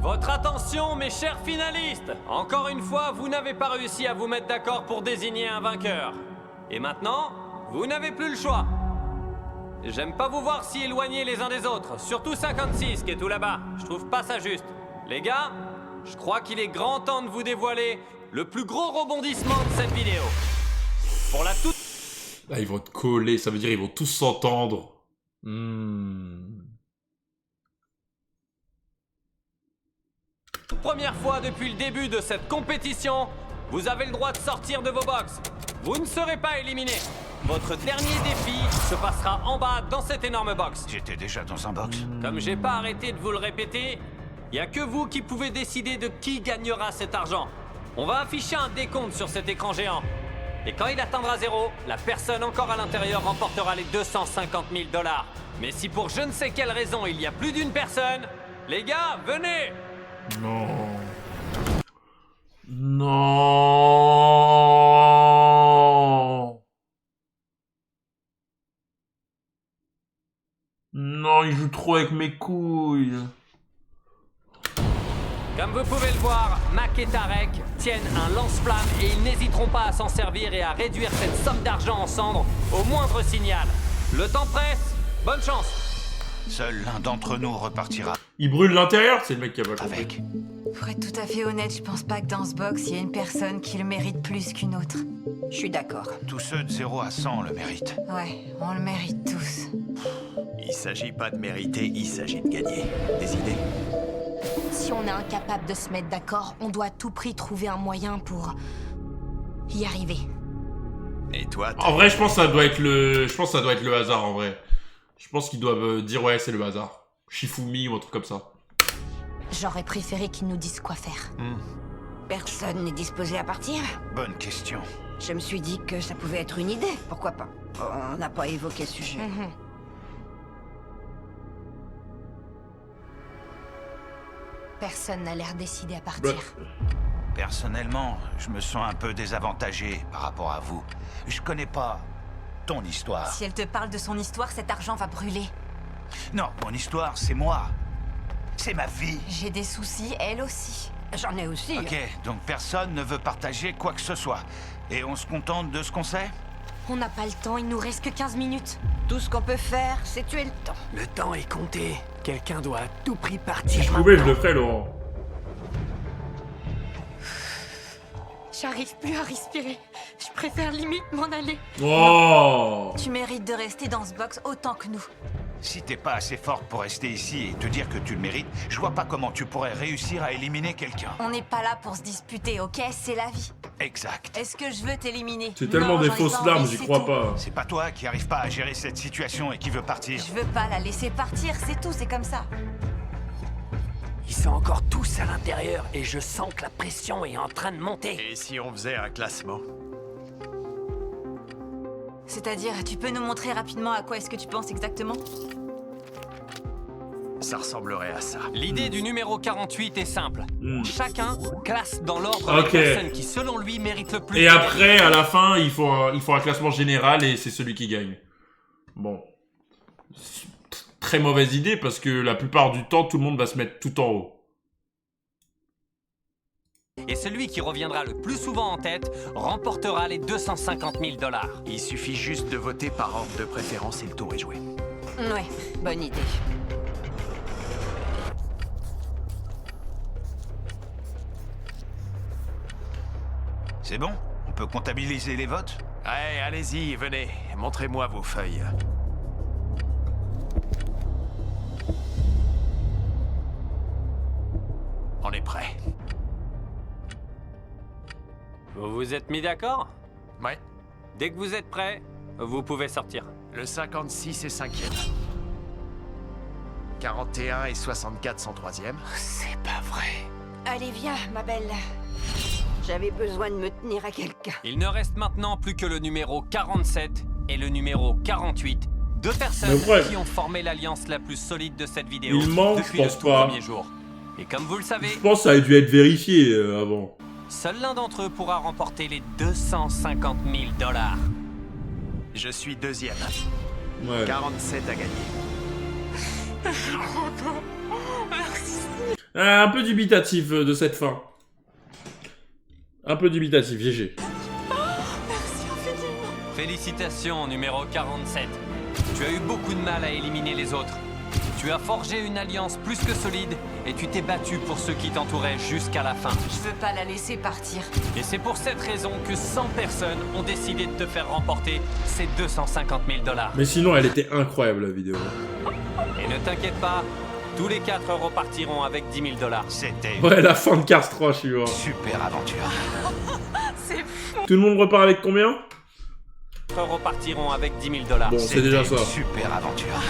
Votre attention, mes chers finalistes! Encore une fois, vous n'avez pas réussi à vous mettre d'accord pour désigner un vainqueur. Et maintenant, vous n'avez plus le choix. J'aime pas vous voir si éloignés les uns des autres, surtout 56 qui est tout là-bas. Je trouve pas ça juste. Les gars, je crois qu'il est grand temps de vous dévoiler le plus gros rebondissement de cette vidéo. Pour la toute... Là, ils vont te coller, ça veut dire ils vont tous s'entendre. Première fois depuis le début de cette compétition, vous avez le droit de sortir de vos box. Vous ne serez pas éliminé. Votre dernier défi se passera en bas dans cette énorme box. J'étais déjà dans un box. Comme j'ai pas arrêté de vous le répéter, il y a que vous qui pouvez décider de qui gagnera cet argent. On va afficher un décompte sur cet écran géant. Et quand il atteindra 0, la personne encore à l'intérieur remportera les 250 000 $. Mais si pour je ne sais quelle raison il y a plus d'une personne, les gars, venez! Non. Non. Non, il joue trop avec mes couilles. Comme vous pouvez le voir, Mac et Tarek tiennent un lance-flamme et ils n'hésiteront pas à s'en servir et à réduire cette somme d'argent en cendres au moindre signal. Le temps presse, bonne chance. Seul l'un d'entre nous repartira. Il brûle l'intérieur, c'est le mec qui a pas compris. Pour être tout à fait honnête, je pense pas que dans ce box, il y a une personne qui le mérite plus qu'une autre. Je suis d'accord. Tous ceux de 0 à 100 le méritent. Ouais, on le mérite tous. Il s'agit pas de mériter, il s'agit de gagner. Des idées? Si on est incapable de se mettre d'accord, on doit à tout prix trouver un moyen pour y arriver. Et toi, En vrai, je pense que ça doit être le hasard en vrai. Je pense qu'ils doivent dire ouais, c'est le hasard. Shifumi ou un truc comme ça. J'aurais préféré qu'ils nous disent quoi faire. Personne n'est disposé à partir? Bonne question. Je me suis dit que ça pouvait être une idée. Pourquoi pas? On n'a pas évoqué le sujet. Personne n'a l'air décidé à partir. Personnellement, je me sens un peu désavantagé par rapport à vous. Je connais pas ton histoire. Si elle te parle de son histoire, cet argent va brûler. Non, mon histoire, c'est moi. C'est ma vie. J'ai des soucis, elle aussi. J'en ai aussi. Ok, donc personne ne veut partager quoi que ce soit. Et on se contente de ce qu'on sait? On n'a pas le temps, il nous reste que 15 minutes. Tout ce qu'on peut faire, c'est tuer le temps. Le temps est compté. Quelqu'un doit à tout prix partir. Si je pouvais, je le ferais, Laurent. J'arrive plus à respirer. Je préfère limite m'en aller. Oh. Tu mérites de rester dans ce box autant que nous. Si t'es pas assez forte pour rester ici et te dire que tu le mérites, je vois pas comment tu pourrais réussir à éliminer quelqu'un. On n'est pas là pour se disputer, ok? C'est la vie. Exact. Est-ce que je veux t'éliminer? C'est tellement Non, des j'en ai fausses pas larmes, envie, j'y c'est crois tout. pas. C'est pas toi qui arrive pas à gérer cette situation et qui veut partir. Je veux pas la laisser partir, c'est tout, c'est comme ça. Ils sont encore tous à l'intérieur et je sens que la pression est en train de monter. Et si on faisait un classement? C'est-à-dire, tu peux nous montrer rapidement à quoi est-ce que tu penses exactement? Ça ressemblerait à ça. L'idée du numéro 48 est simple. Chacun classe dans l'ordre Ok. les personnes qui, selon lui, méritent le plus. Et après, à la fin, il faut un classement général et c'est celui qui gagne. Bon. Très mauvaise idée parce que la plupart du temps, tout le monde va se mettre tout en haut. Et celui qui reviendra le plus souvent en tête remportera les 250 000 $. Il suffit juste de voter par ordre de préférence et le tour est joué. Ouais, bonne idée. C'est bon? On peut comptabiliser les votes? Ouais, allez-y, venez. Montrez-moi vos feuilles. On est prêt. Vous vous êtes mis d'accord? Ouais. Dès que vous êtes prêts, vous pouvez sortir. Le 56 est 5e. 41 et 64 sont 3e. C'est pas vrai. Allez, viens, ma belle. J'avais besoin de me tenir à quelqu'un. Il ne reste maintenant plus que le numéro 47 et le numéro 48. Deux personnes qui ont formé l'alliance la plus solide de cette vidéo Il manque, depuis je le pense tout pas. premier jour. Et comme vous le savez, Je pense que ça a dû être vérifié avant. seul l'un d'entre eux pourra remporter les 250 000 $. Je suis deuxième. Ouais. 47 à gagner. Je crois pas. Merci. Un peu dubitatif de cette fin. Un peu dubitatif, GG. Merci infiniment. Félicitations, numéro 47. Tu as eu beaucoup de mal à éliminer les autres. Tu as forgé une alliance plus que solide et tu t'es battu pour ceux qui t'entouraient jusqu'à la fin. Je veux pas la laisser partir. Et c'est pour cette raison que 100 personnes ont décidé de te faire remporter ces 250 000 $. Mais sinon, elle était incroyable, la vidéo. Et ne t'inquiète pas, tous les 4 repartiront avec 10 000 $. C'était Ouais, la fin de Cars 3, je suis mort. super aventure. C'est fou. Tout le monde repart avec combien? Repartiront avec 10 000 $. Bon, c'est déjà ça. Super aventure.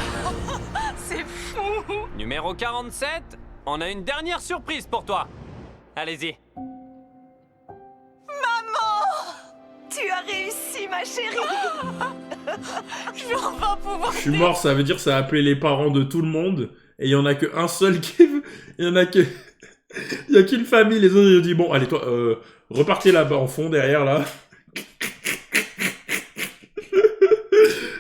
C'est fou. Numéro 47, on a une dernière surprise pour toi. Allez-y. Maman, tu as réussi, ma chérie. Je vais enfin pouvoir. Je suis mort, ça veut dire que ça a appelé les parents de tout le monde. Et il y en a que un seul qui... Il y en a que... Il y a qu'une famille, les autres ils ont dit bon, allez toi, repartez là-bas en fond, derrière là.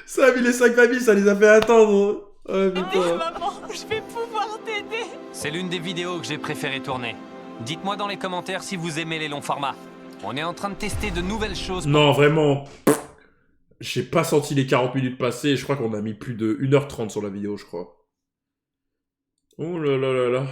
Ça a mis les 5 familles, ça les a fait attendre. Oh, putain. Maman, je vais pouvoir t'aider. C'est l'une des vidéos que j'ai préféré tourner. Dites-moi dans les commentaires si vous aimez les longs formats. On est en train de tester de nouvelles choses. Non, vraiment. J'ai pas senti les 40 minutes passer. Je crois qu'on a mis plus de 1h30 sur la vidéo, je crois. Oh là là là là.